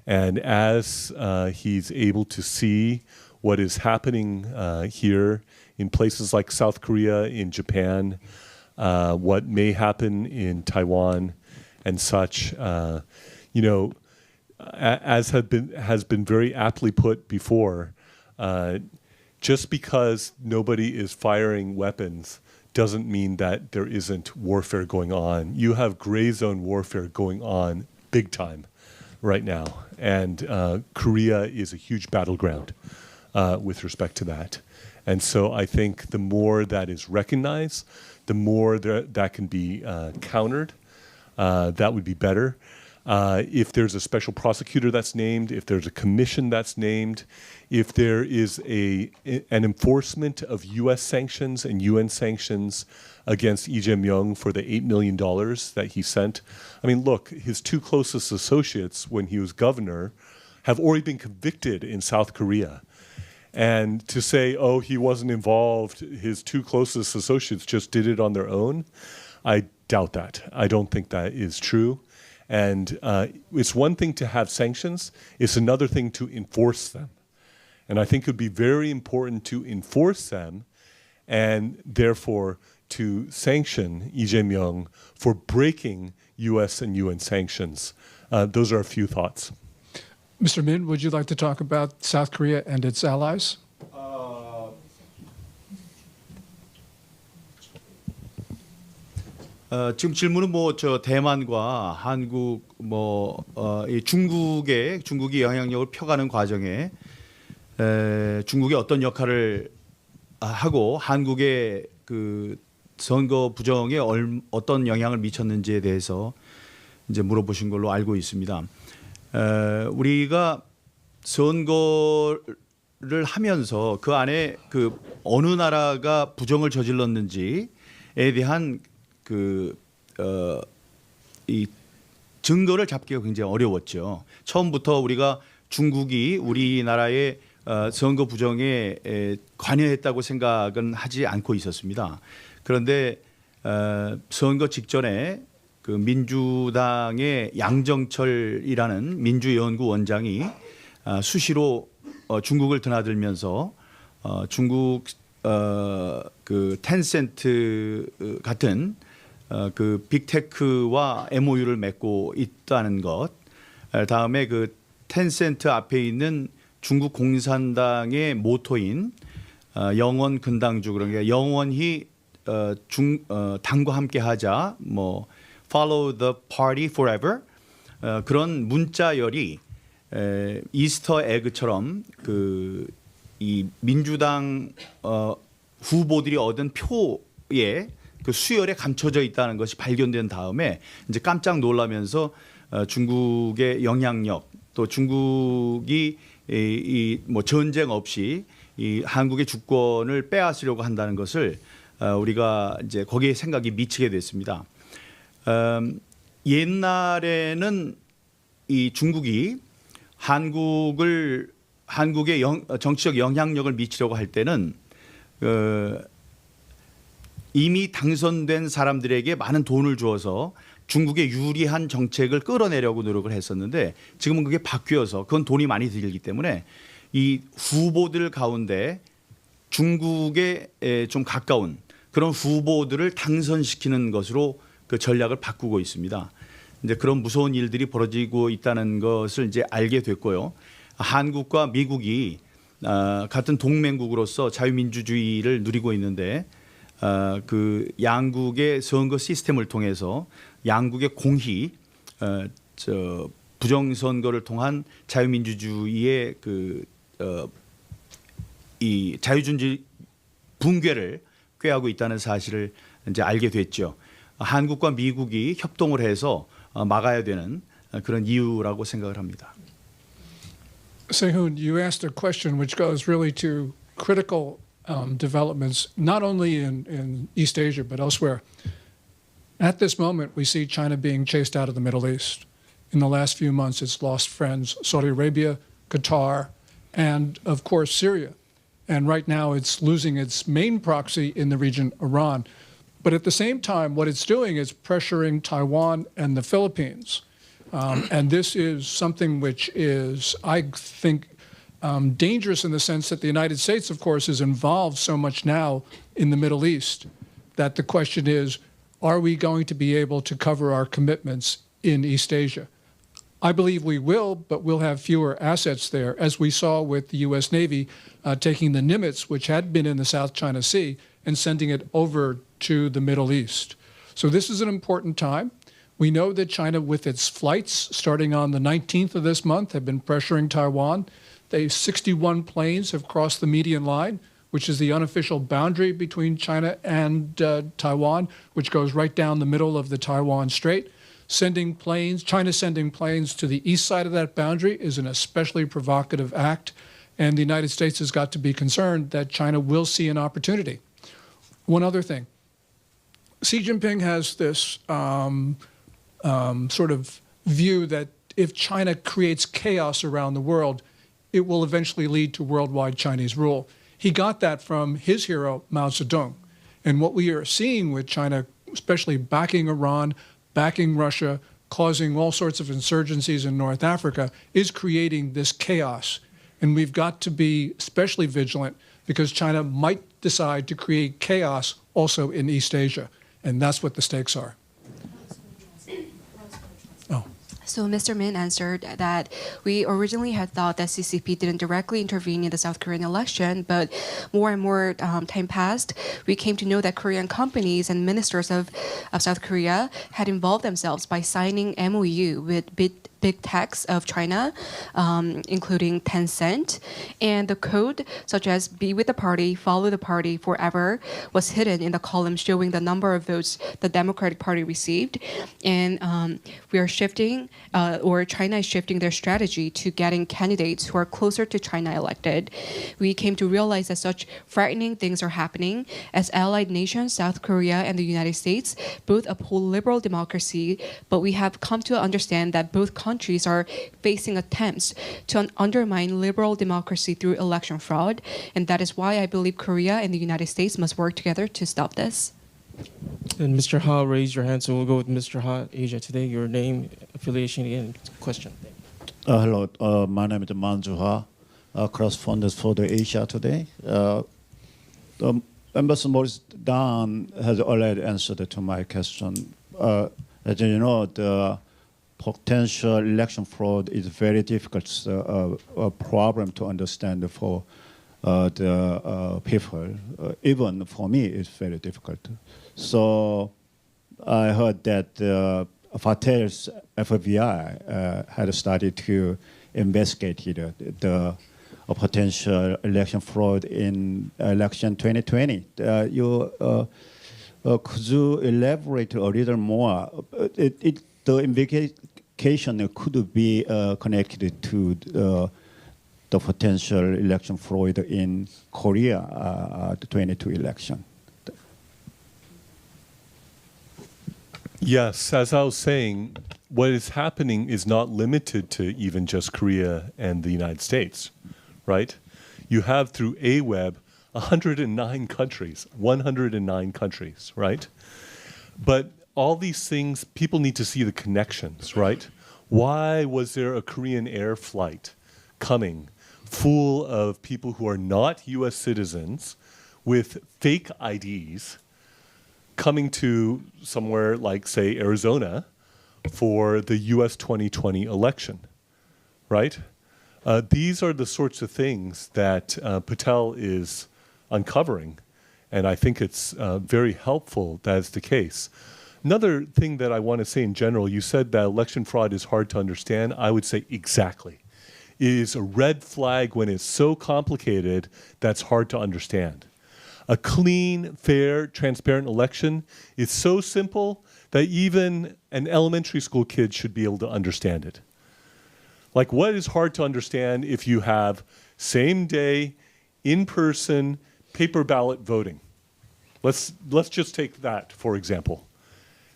And as he's able to see what is happening here in places like South Korea, in Japan, what may happen in Taiwan and such, as has been very aptly put before, just because nobody is firing weapons doesn't mean that there isn't warfare going on. You have gray zone warfare going on big time right now, and Korea is a huge battleground with respect to that. And so I think the more that is recognized, the more that can be countered. That would be better. If there's a special prosecutor that's named, if there's a commission that's named, if there is an enforcement of U.S. sanctions and UN sanctions against Lee Jae-myung for the $8 million that he sent. I mean, look, his two closest associates when he was governor have already been convicted in South Korea. And to say, oh, he wasn't involved, his two closest associates just did it on their own, I doubt that. I don't think that is true. And it's one thing to have sanctions, it's another thing to enforce them. And I think it would be very important to enforce them and therefore to sanction Lee Jae-myung for breaking U.S. and UN sanctions. Those are a few thoughts. Mr. Min, would you like to talk about South Korea and its allies? 지금 질문은 대만과 한국 이 중국이 영향력을 펴가는 과정에 중국이 어떤 역할을 하고 한국의 그 선거 부정에 어떤 영향을 미쳤는지에 대해서 이제 물어보신 걸로 알고 있습니다. 우리가 선거를 하면서 그 안에 그 어느 나라가 부정을 저질렀는지에 대한 이 증거를 잡기가 굉장히 어려웠죠. 처음부터 우리가 중국이 우리나라의 선거 부정에 관여했다고 생각은 하지 않고 있었습니다. 그런데 선거 직전에 그 민주당의 양정철이라는 민주연구원장이 수시로 중국을 드나들면서 중국 그 텐센트 같은 그 빅테크와 MOU를 맺고 있다는 것, 다음에 그 텐센트 앞에 있는 중국 공산당의 모토인 영원 근당주, 그러니까 영원히 당과 함께하자, Follow the party forever, 그런 문자열이 이스터 에그처럼 이 민주당 후보들이 얻은 정보의 그 수열에 감춰져 있다는 것이 발견된 다음에 이제 깜짝 놀라면서 중국의 영향력 또 중국이 뭐 전쟁 없이 이 한국의 주권을 빼앗으려고 한다는 것을 우리가 이제 거기에 생각이 미치게 됐습니다. 옛날에는 이 중국이 한국의 정치적 영향력을 미치려고 할 때는 이미 당선된 사람들에게 많은 돈을 주어서 중국에 유리한 정책을 끌어내려고 노력을 했었는데 지금은 그게 바뀌어서 그건 돈이 많이 들기 때문에 이 후보들 가운데 중국에 좀 가까운 그런 후보들을 당선시키는 것으로 그 전략을 바꾸고 있습니다. 이제 그런 무서운 일들이 벌어지고 있다는 것을 이제 알게 됐고요. 한국과 미국이 같은 동맹국으로서 자유민주주의를 누리고 있는데 그 양국의 선거 시스템을 통해서 양국의 공히 부정선거를 통한 자유민주주의의 이 자유주의 붕괴를 꾀하고 있다는 사실을 이제 알게 됐죠. 한국과 미국이 협동을 해서 막아야 되는 그런 이유라고 생각을 합니다. Sehun, you asked a question which goes really to critical developments, not only in East Asia, but elsewhere. At this moment, we see China being chased out of the Middle East. In the last few months, it's lost friends, Saudi Arabia, Qatar, and of course, Syria. And right now, it's losing its main proxy in the region, Iran. But at the same time, what it's doing is pressuring Taiwan and the Philippines. And this is something which is, I think, dangerous in the sense that the United States, of course, is involved so much now in the Middle East that the question is, are we going to be able to cover our commitments in East Asia? I believe we will, but we'll have fewer assets there, as we saw with the U.S. Navy taking the Nimitz, which had been in the South China Sea, and sending it over to the Middle East. So this is an important time. We know that China, with its flights starting on the 19th of this month, have been pressuring Taiwan. 61 planes have crossed the median line, which is the unofficial boundary between China and Taiwan, which goes right down the middle of the Taiwan Strait. China sending planes to the east side of that boundary is an especially provocative act, and the United States has got to be concerned that China will see an opportunity. One other thing. Xi Jinping has this sort of view that if China creates chaos around the world, it will eventually lead to worldwide Chinese rule. He got that from his hero, Mao Zedong. And what we are seeing with China, especially backing Iran, backing Russia, causing all sorts of insurgencies in North Africa, is creating this chaos. And we've got to be especially vigilant because China might decide to create chaos also in East Asia. And that's what the stakes are. So Mr. Min answered that we originally had thought that CCP didn't directly intervene in the South Korean election, but more and more time passed, we came to know that Korean companies and ministers of South Korea had involved themselves by signing MOU with big techs of China, including Tencent. And the code, such as be with the party, follow the party forever, was hidden in the column showing the number of votes the Democratic Party received. And we are shifting, or China is shifting their strategy to getting candidates who are closer to China elected. We came to realize that such frightening things are happening as allied nations, South Korea and the United States, both uphold liberal democracy, but we have come to understand that both countries are facing attempts to undermine liberal democracy through election fraud, and that is why I believe Korea and the United States must work together to stop this. And Mr. Ha raised your hand, so we'll go with Mr. Ha, Asia Today. Your name, affiliation, and question. Hello, my name is Manju Ha, correspondent for the Asia Today. Ambassador Maurice Dan has already answered to my question. As you know, the potential election fraud is very difficult a problem to understand for the people. Even for me, it's very difficult. So I heard that Fatel's FBI had started to investigate the potential election fraud in election 2020. Could you elaborate a little more? The implication could be connected to the potential election fraud in Korea, the 22 election. Yes, as I was saying, what is happening is not limited to even just Korea and the United States, right? You have through AWeb 109 countries, right? But all these things, people need to see the connections, right? Why was there a Korean air flight coming full of people who are not US citizens with fake IDs coming to somewhere like, say, Arizona for the US 2020 election, right? These are the sorts of things that Patel is uncovering, and I think it's very helpful that is the case. Another thing that I want to say in general, you said that election fraud is hard to understand. I would say exactly. It is a red flag when it's so complicated that's hard to understand. A clean, fair, transparent election is so simple that even an elementary school kid should be able to understand it. Like, what is hard to understand if you have same day, in-person, paper ballot voting? Let's just take that, for example.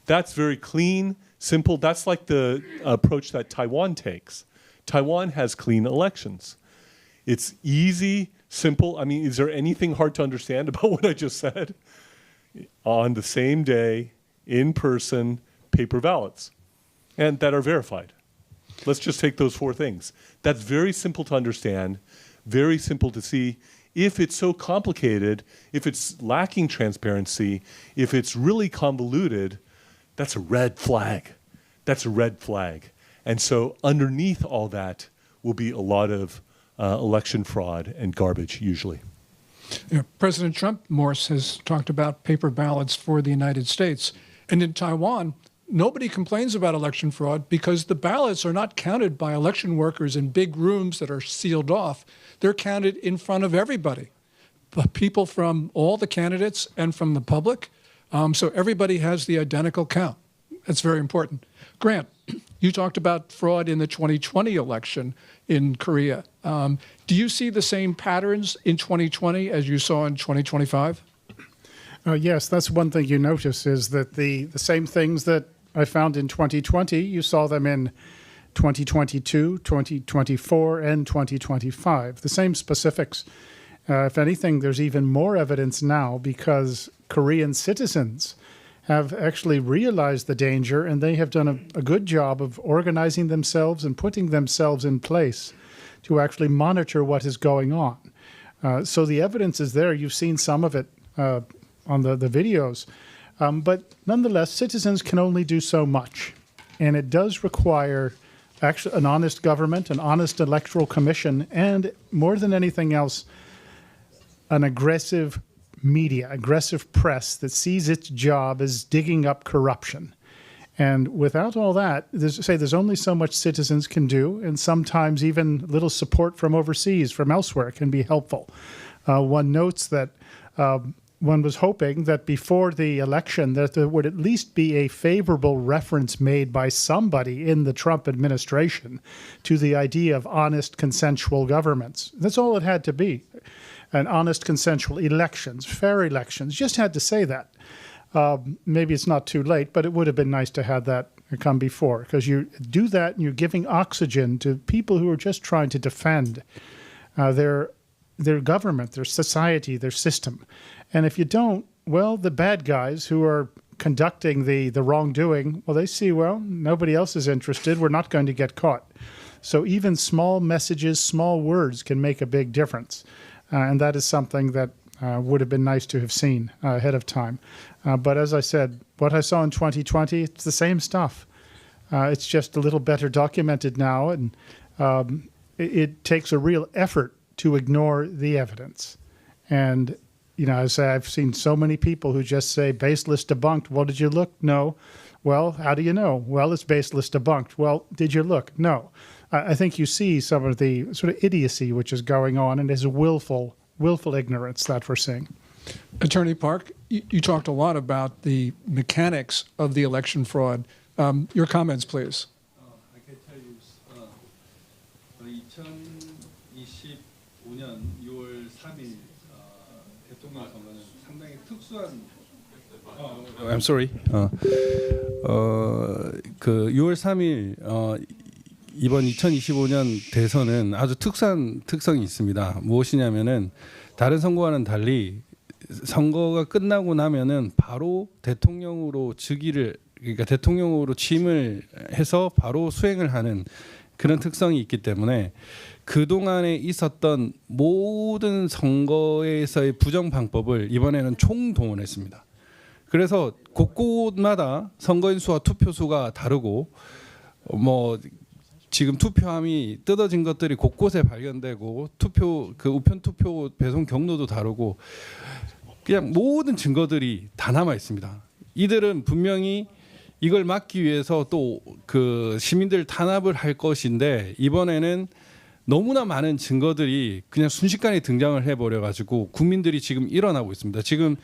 That's very clean, simple. That's like the approach that Taiwan takes. Taiwan has clean elections. It's easy, simple. I mean, is there anything hard to understand about what I just said? On the same day, in person, paper ballots, and that are verified. Let's just take those four things. That's very simple to understand, very simple to see. If it's so complicated, if it's lacking transparency, if it's really convoluted, that's a red flag. That's a red flag. And so underneath all that will be a lot of election fraud and garbage, usually. You know, President Trump, Morris, has talked about paper ballots for the United States. And in Taiwan, nobody complains about election fraud because the ballots are not counted by election workers in big rooms that are sealed off. They're counted in front of everybody, people from all the candidates and from the public. So everybody has the identical count. That's very important. Grant, you talked about fraud in the 2020 election in Korea. Do you see the same patterns in 2020 as you saw in 2025? Yes, that's one thing you notice is that the same things that I found in 2020, you saw them in 2022, 2024, and 2025. The same specifics. If anything, there's even more evidence now because Korean citizens have actually realized the danger, and they have done a good job of organizing themselves and putting themselves in place to actually monitor what is going on. So the evidence is there. You've seen some of it on the videos. But nonetheless, citizens can only do so much. And it does require actually an honest government, an honest electoral commission, and more than anything else, an aggressive media, aggressive press that sees its job as digging up corruption. And without all that, there's only so much citizens can do, and sometimes even little support from overseas, from elsewhere, can be helpful. One notes that one was hoping that before the election that there would at least be a favorable reference made by somebody in the Trump administration to the idea of honest, consensual governments. That's all it had to be. And honest, consensual elections, fair elections, just had to say that. Maybe it's not too late, but it would have been nice to have that come before, because you do that and you're giving oxygen to people who are just trying to defend their government, their society, their system. And if you don't, well, the bad guys who are conducting the wrongdoing, well, they see, well, nobody else is interested. We're not going to get caught. So even small messages, small words can make a big difference. And that is something that would have been nice to have seen ahead of time. But as I said, what I saw in 2020, it's the same stuff. It's just a little better documented now, and it takes a real effort to ignore the evidence. And, you know, as I've seen so many people who just say, baseless debunked. Well, did you look? No. Well, how do you know? Well, it's baseless debunked. Well, did you look? No. I think you see some of the sort of idiocy which is going on, and there's a willful ignorance that we're seeing. Attorney Park, you talked a lot about the mechanics of the election fraud. Your comments, please. I can tell you, 2025년 6월 3일 대통령 선거는 상당히 특수한. I'm sorry. 그 6월 3일 이번 2025년 대선은 아주 특수한 특성이 있습니다. 무엇이냐면은 다른 선거와는 달리 선거가 끝나고 나면은 바로 대통령으로 그러니까 대통령으로 취임을 해서 바로 수행을 하는 그런 특성이 있기 때문에 그동안에 있었던 모든 선거에서의 부정 방법을 이번에는 총동원했습니다. 그래서 곳곳마다 선거인 수와 투표 수가 다르고 지금 투표함이 뜯어진 것들이 곳곳에 발견되고 그 우편 투표 배송 경로도 다르고 그냥 모든 증거들이 다 남아 있습니다. 이들은 분명히 이걸 막기 위해서 또 그 시민들 탄압을 할 것인데 이번에는 너무나 많은 증거들이 그냥 순식간에 등장을 해버려 가지고 국민들이 지금 일어나고 있습니다. 지금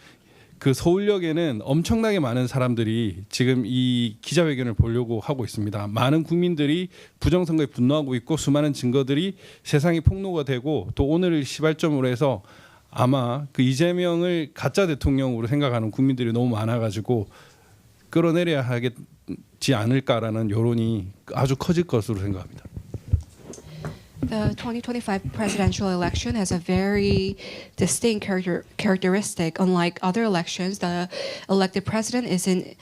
그 서울역에는 엄청나게 많은 사람들이 지금 이 기자회견을 보려고 하고 있습니다. 많은 국민들이 부정선거에 분노하고 있고 수많은 증거들이 세상에 폭로가 되고 또 오늘을 시발점으로 해서 아마 그 이재명을 가짜 대통령으로 생각하는 국민들이 너무 많아가지고 끌어내려야 하겠지 않을까라는 여론이 아주 커질 것으로 생각합니다. The 2025 presidential election has a very distinct characteristic. Unlike other elections, the elected president isn't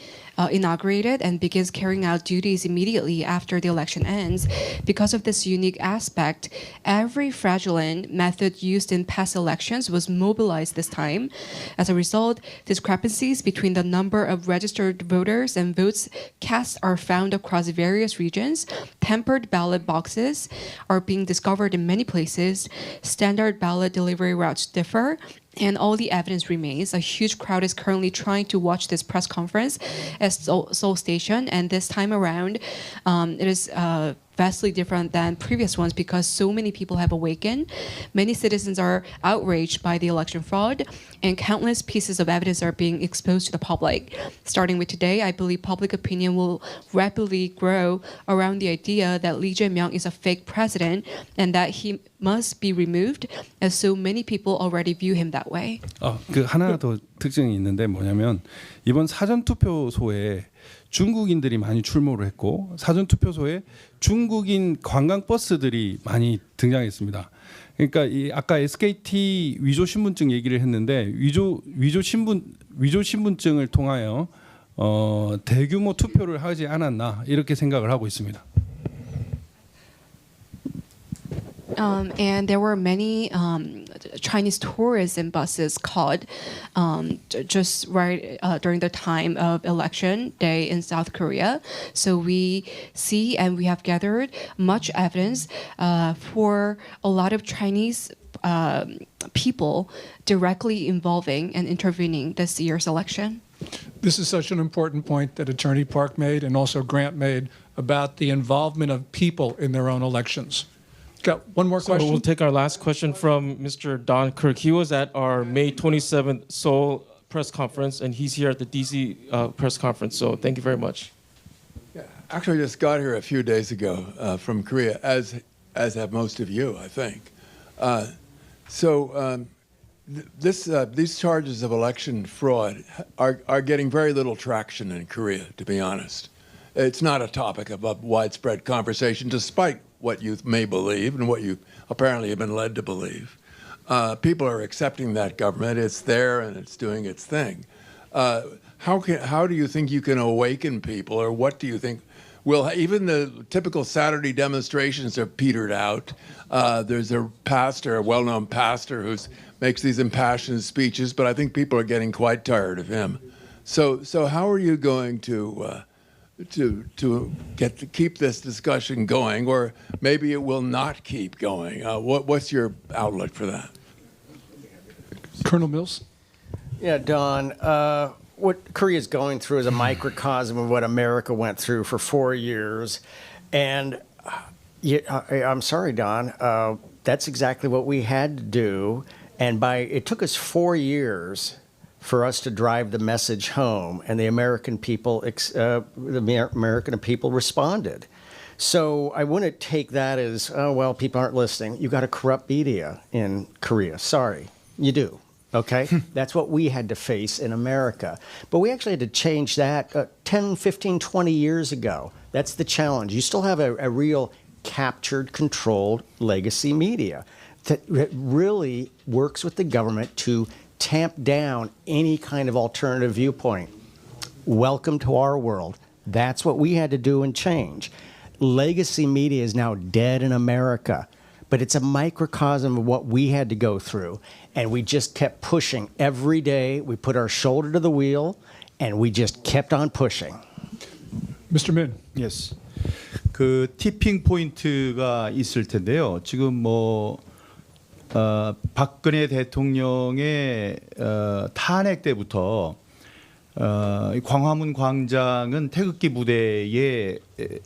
inaugurated and begins carrying out duties immediately after the election ends. Because of this unique aspect, every fraudulent method used in past elections was mobilized this time. As a result, discrepancies between the number of registered voters and votes cast are found across various regions. Tempered ballot boxes are being discovered in many places. Standard ballot delivery routes differ. And all the evidence remains. A huge crowd is currently trying to watch this press conference at Seoul Station. And this time around, it is vastly different than previous ones because so many people have awakened. Many citizens are outraged by the election fraud, and countless pieces of evidence are being exposed to the public. Starting with today, I believe public opinion will rapidly grow around the idea that Lee Jae-myung is a fake president and that he must be removed, as so many people already view him that way. 그 하나 더 특징이 있는데 뭐냐면 이번 사전 투표소에 중국인들이 많이 출몰을 했고 사전 투표소에 중국인 관광 버스들이 많이 등장했습니다. 그러니까 이 아까 SKT 위조 신분증 얘기를 했는데 위조 신분증을 통하여 대규모 투표를 하지 않았나 이렇게 생각을 하고 있습니다. And there were many Chinese tourism buses caught just right during the time of election day in South Korea. So we see and we have gathered much evidence for a lot of Chinese people directly involving and intervening this year's election. This is such an important point that Attorney Park made and also Grant made about the involvement of people in their own elections. Got one more question? So we'll take our last question from Mr. Don Kirk. He was at our May 27th Seoul press conference, and he's here at the DC press conference. So thank you very much. Yeah, actually, just got here a few days ago from Korea, as have most of you, I think. These charges of election fraud are getting very little traction in Korea, to be honest. It's not a topic of widespread conversation, despite what you may believe and what you apparently have been led to believe. People are accepting that government. It's there and it's doing its thing. How do you think you can awaken people, or what do you think? Well, even the typical Saturday demonstrations are petered out. There's a pastor, a well-known pastor, who makes these impassioned speeches, but I think people are getting quite tired of him. So how are you going to keep this discussion going, or maybe it will not keep going? What's your outlook for that? Colonel Mills? Yeah, Don, what Korea is going through is a microcosm of what America went through for 4 years. And I'm sorry, Don, that's exactly what we had to do. And it took us 4 years for us to drive the message home, and the American people responded. So I wouldn't take that as, oh, well, people aren't listening. You got a corrupt media in Korea. Sorry, you do. Okay? That's what we had to face in America. But we actually had to change that 10, 15, 20 years ago. That's the challenge. You still have a real captured, controlled legacy media that really works with the government to tamp down any kind of alternative viewpoint. Welcome to our world. That's what we had to do and change. Legacy media is now dead in America, but it's a microcosm of what we had to go through. And we just kept pushing every day. We put our shoulder to the wheel, and we just kept on pushing. Mr. Min. Yes. 그 티핑 포인트가 있을 텐데요. 지금 박근혜 대통령의 탄핵 때부터 광화문 광장은 태극기 부대의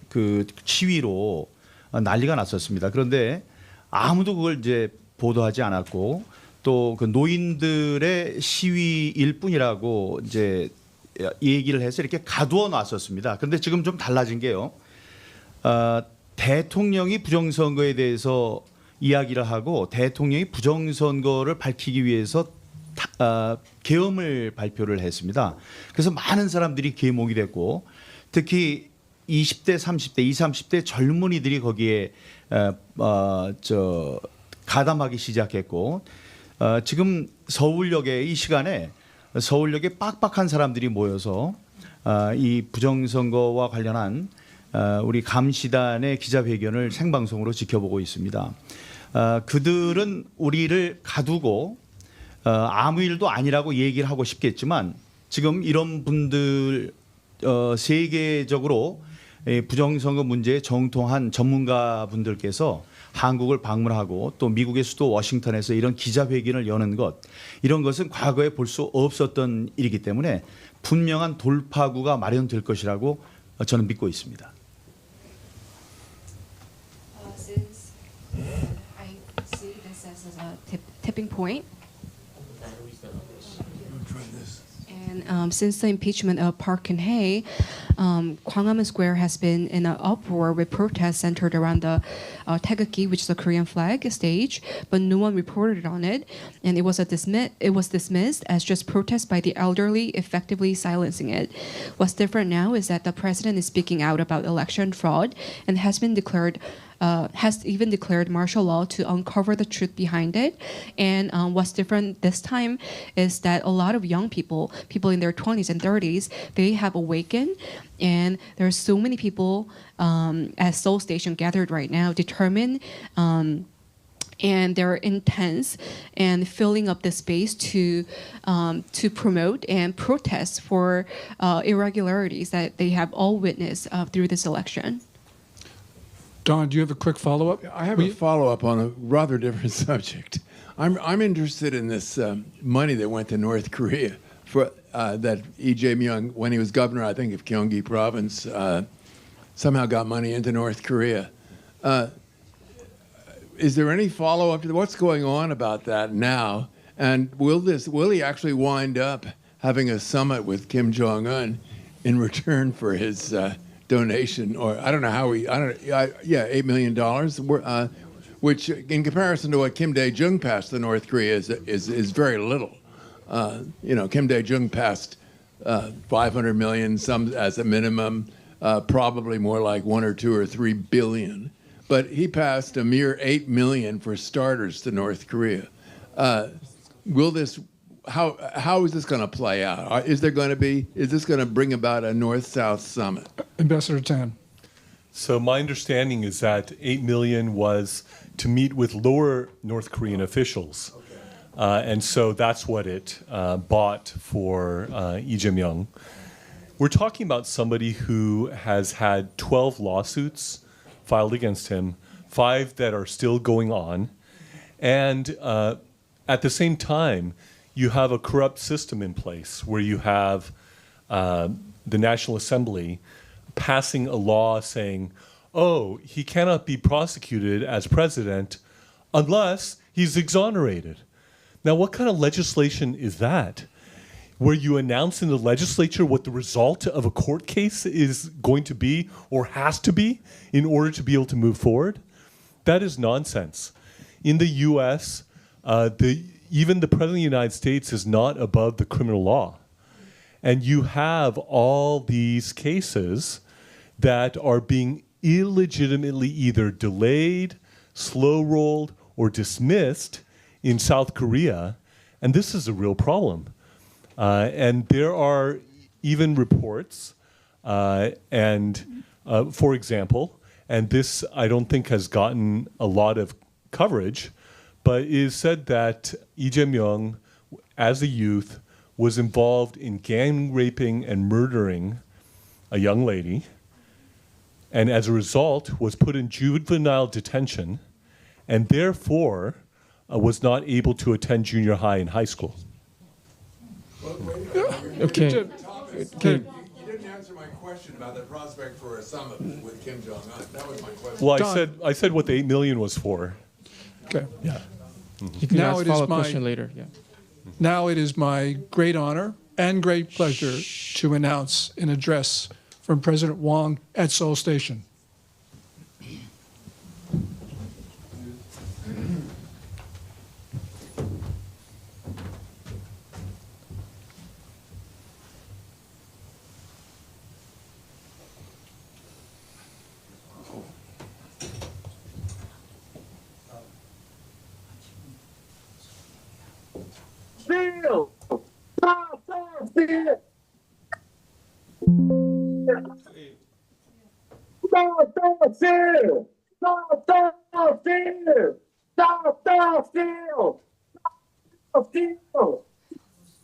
그 시위로 난리가 났었습니다. 그런데 아무도 그걸 이제 보도하지 않았고 또 그 노인들의 시위일 뿐이라고 이제 얘기를 해서 이렇게 가두어 놨었습니다. 그런데 지금 좀 달라진 게요. 대통령이 부정선거에 대해서 이야기를 하고 대통령이 부정선거를 밝히기 위해서 계엄을 발표를 했습니다. 그래서 많은 사람들이 계몽이 됐고 특히 20대, 30대, 20, 30대 젊은이들이 거기에 가담하기 시작했고 지금 서울역에 이 시간에 서울역에 빡빡한 사람들이 모여서 이 부정선거와 관련한 우리 감시단의 기자회견을 생방송으로 지켜보고 있습니다. 그들은 우리를 가두고 아무 일도 아니라고 얘기를 하고 싶겠지만 지금 이런 분들 세계적으로 부정선거 문제에 정통한 전문가 분들께서 한국을 방문하고 또 미국의 수도 워싱턴에서 이런 기자회견을 여는 것 이런 것은 과거에 볼 수 없었던 일이기 때문에 분명한 돌파구가 마련될 것이라고 저는 믿고 있습니다. I see this as a tipping point. And since the impeachment of Park Geun-hye, Gwanghwamun Square has been in an uproar with protests centered around the taegukgi, which is a Korean flag stage, but no one reported on it, and it was dismissed as just protest by the elderly, effectively silencing it. What's different now is that the president is speaking out about election fraud and has even declared martial law to uncover the truth behind it. And what's different this time is that a lot of young people in their 20s and 30s, they have awakened, and there are so many people at Seoul Station gathered right now, determined, and they're intense and filling up the space to promote and protest for irregularities that they have all witnessed through this election. Don, do you have a quick follow-up? I have a follow-up on a rather different subject. I'm interested in this money that went to North Korea for that Lee Jae-myung, when he was governor, I think, of Gyeonggi Province, somehow got money into North Korea. Is there any follow-up to what's going on about that now? And will he actually wind up having a summit with Kim Jong-un in return for his donation, or I don't know how $8 million, which in comparison to what Kim Dae-jung passed to North Korea is very little. Kim Dae-jung passed 500 million, some as a minimum, probably more like 1 or 2 or 3 billion. But he passed a mere 8 million for starters to North Korea. How is this going to play out? Is this going to bring about a North-South summit? Ambassador Tan. So my understanding is that 8 million was to meet with lower North Korean officials. And so that's what it bought for Lee Jae-myung. We're talking about somebody who has had 12 lawsuits filed against him, 5 that are still going on. And at the same time, you have a corrupt system in place where you have the National Assembly passing a law saying, oh, he cannot be prosecuted as president unless he's exonerated. Now, what kind of legislation is that? where you announce in the legislature what the result of a court case is going to be or has to be in order to be able to move forward. That is nonsense. In the U.S., even the President of the United States is not above the criminal law. And you have all these cases that are being illegitimately either delayed, slow-rolled, or dismissed in South Korea. And this is a real problem. And there are even reports, for example, and this I don't think has gotten a lot of coverage, but it is said that Lee Jae-myung, as a youth, was involved in gang raping and murdering a young lady, and as a result was put in juvenile detention, and therefore was not able to attend junior high and high school. Okay. You didn't answer my question about the prospect for a summit with Kim Jong-un. That was my question. Well, I said what the 8 million was for. Okay. Yeah. You can Now ask it is follow-up my- question later. Yeah. Now it is my great honor and great pleasure to announce an address from President Wong at Seoul Station. Still! Stop! Stop! Still! Stop! Stop! Still! Stop! Stop! Still! Stop! Stop! Still!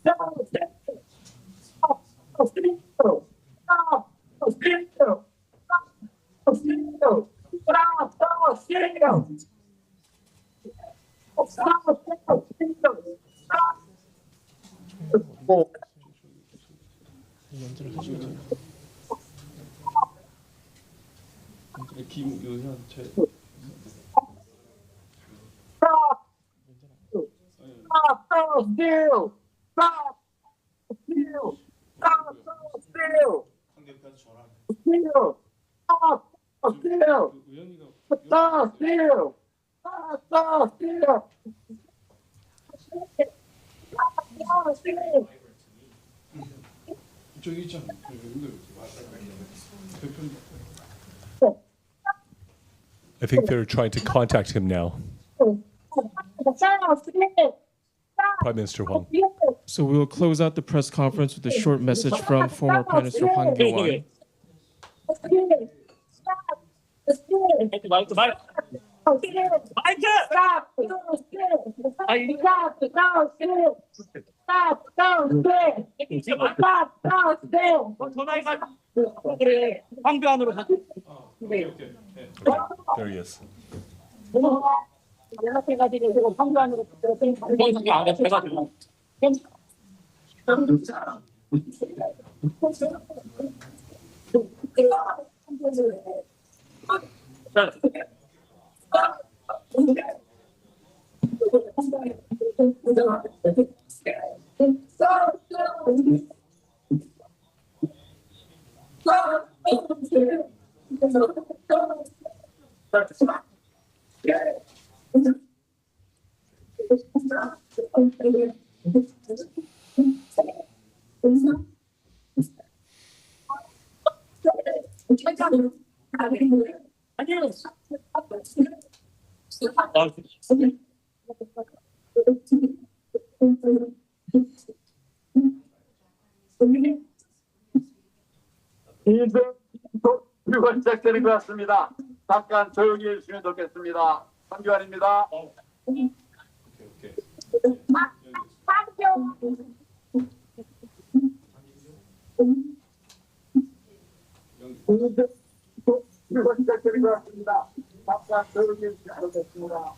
Stop! Still! Stop! Still! Stop! Still! Stop! Still! Stop! Still! Stop! Stop! Still! Stop! Stop! Still! Stop! Stop! Stop! Still! Stop! Still! Stop! Stop! Still! Still! Stop! Still! Stop! Still! Stop! Stop! Still! Stop! Still! I think they're trying to contact him now. Prime Minister Hwang. So we will close out the press conference with a short message from former Prime Minister Hwang Kyo-won. There he is. 그리고 시작되는 것 같습니다. 잠깐 조용히 해주시면 좋겠습니다. 황교안입니다. 그리고 시작되는 것 같습니다. 잠깐 조용히 해주시면 좋겠습니다.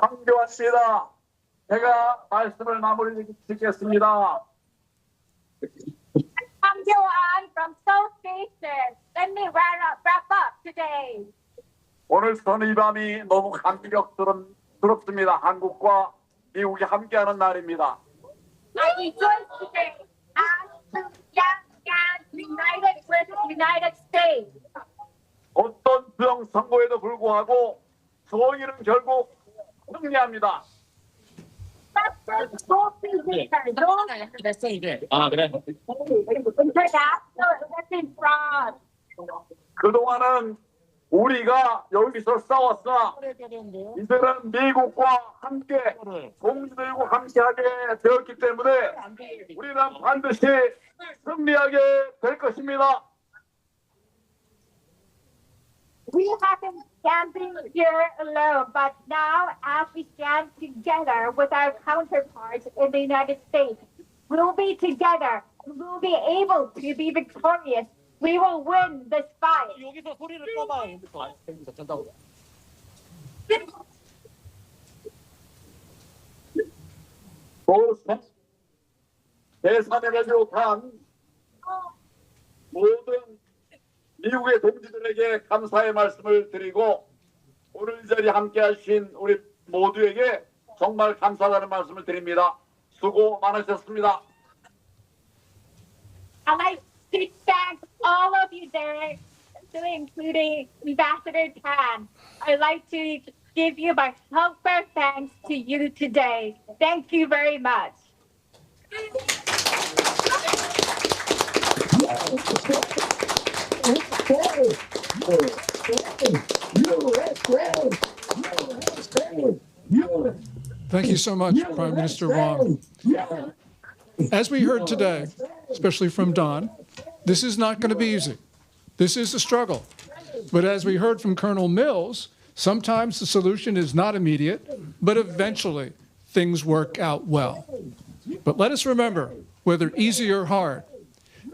황교안입니다. 제가 말씀을 마무리 짓겠습니다. 황교안 from Seoul Station. Let me wrap up today. 오늘 저는 이 밤이 너무 감격스럽습니다. 한국과 미국이 함께하는 날입니다. I rejoice today as united with the United States. 어떤 부정선거에도 불구하고 정의는 결국 승리합니다. 그동안은 우리가 여기서 싸웠으나 이제는 미국과 함께 동지들과 함께하게 되었기 때문에 우리는 반드시 승리하게 될 것입니다. We haven't standing here alone, but now as we stand together with our counterparts in the United States, we'll be together. We'll be able to be victorious. We will win this fight. 대선에 비롯한 모든 미국의 동지들에게 감사의 말씀을 드리고 오늘 이 자리에 함께하신 우리 모두에게 정말 감사하다는 말씀을 드립니다. 수고 많으셨습니다. I'd like to thank all of you there, including Ambassador Tan. I'd like to give you my heartfelt thanks to you today. Thank you very much. Thank you so much, Prime Minister Wong. As we heard today, especially from Don, this is not going to be easy. This is a struggle. But as we heard from Colonel Mills, sometimes the solution is not immediate, but eventually things work out well. But let us remember, whether easy or hard,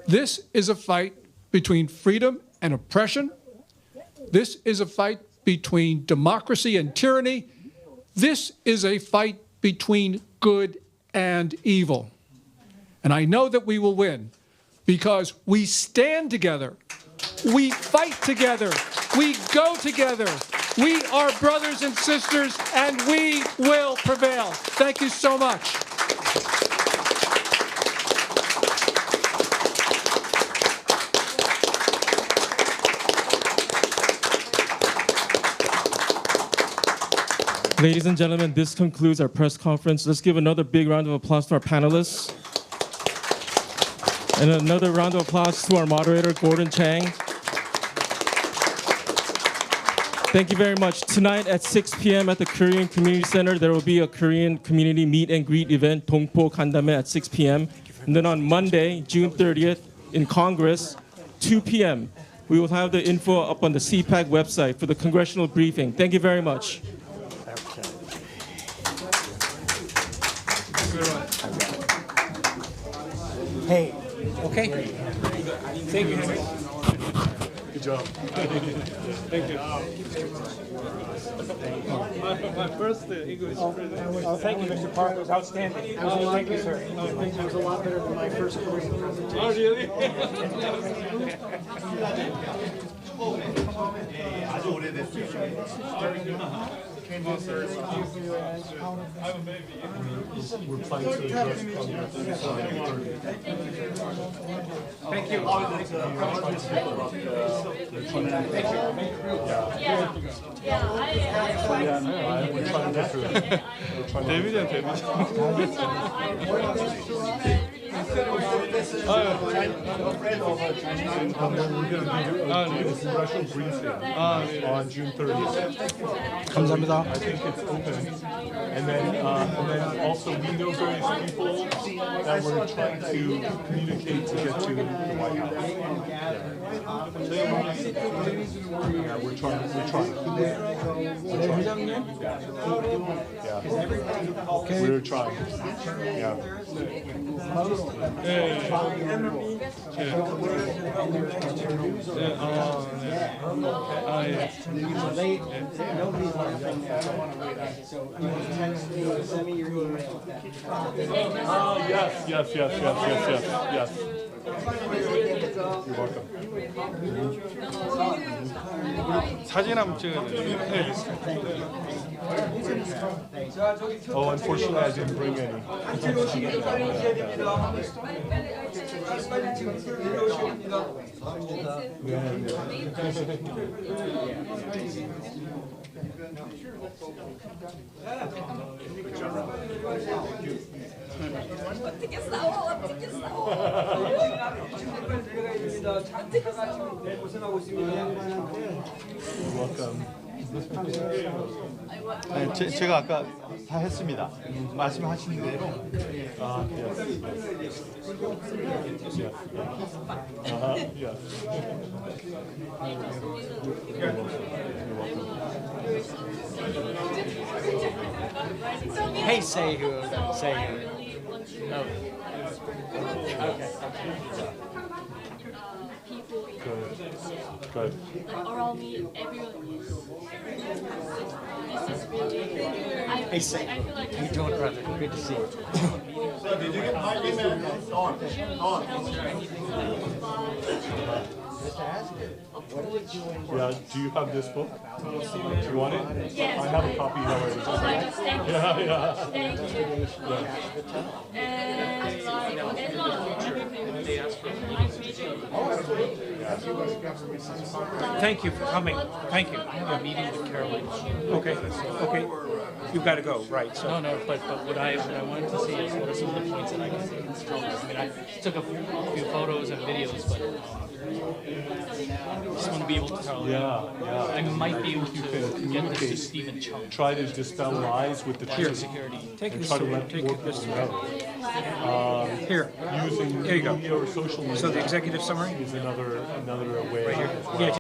this is a fight between freedom and oppression. This is a fight between democracy and tyranny. This is a fight between good and evil. And I know that we will win because we stand together. We fight together. We go together. We are brothers and sisters, and we will prevail. Thank you so much. Ladies and gentlemen, this concludes our press conference. Let's give another big round of applause to our panelists. And another round of applause to our moderator, Gordon Chang. Thank you very much. Tonight at 6 p.m. at the Korean Community Center, there will be a Korean community meet and greet event, 동포 간담회 at 6 p.m. And then on Monday, June 30th, in Congress, 2 p.m., we will have the info up on the CPAC website for the congressional briefing. Thank you very much. Hey, okay. Thank you. Good job. Thank you. My first English. Thank you, Mr. Park. It was outstanding. Thank you, sir. It was a lot better than my first Korean presentation. Oh, really? I'm a baby. We're planning to address Thank you. on June 30th. 감사합니다. I think it's open. And then also we know various people that we're trying to communicate to get to the White House. Yeah, we're trying. Yeah. We're trying. Yeah. Yes. You're welcome. 사진 한번 찍어야 돼. Oh, unfortunately, I didn't bring any. 어떻게 싸워? 네, 제가 아까 다 했습니다. 말씀하신 대로. Hey, Sehu. No. Good. Like oral meat, everyone. This is really. Hey, Sehu. How you doing, brother? Good to see you. Did you get my email? Yeah, do you have this book? Do you want it? Yes. I have a copy already. Oh my gosh, thank you. Yeah. Thank you. Thank you for coming. Thank you. I have a meeting with Caroline. Okay. You've got to go, right? So. No, but what I wanted to see is what are some of the points that I can see in this film. I mean, I took a few photos and videos, but I just want to be able to tell. Yeah. I might be able to get this to Communicate. Stephen Chung. Try to dispel lies with the truth. Security. Take And this try to to let take more this people to know. Here. Using Here you go. media or social media. So the executive summary is another way. right here. as well. Yeah.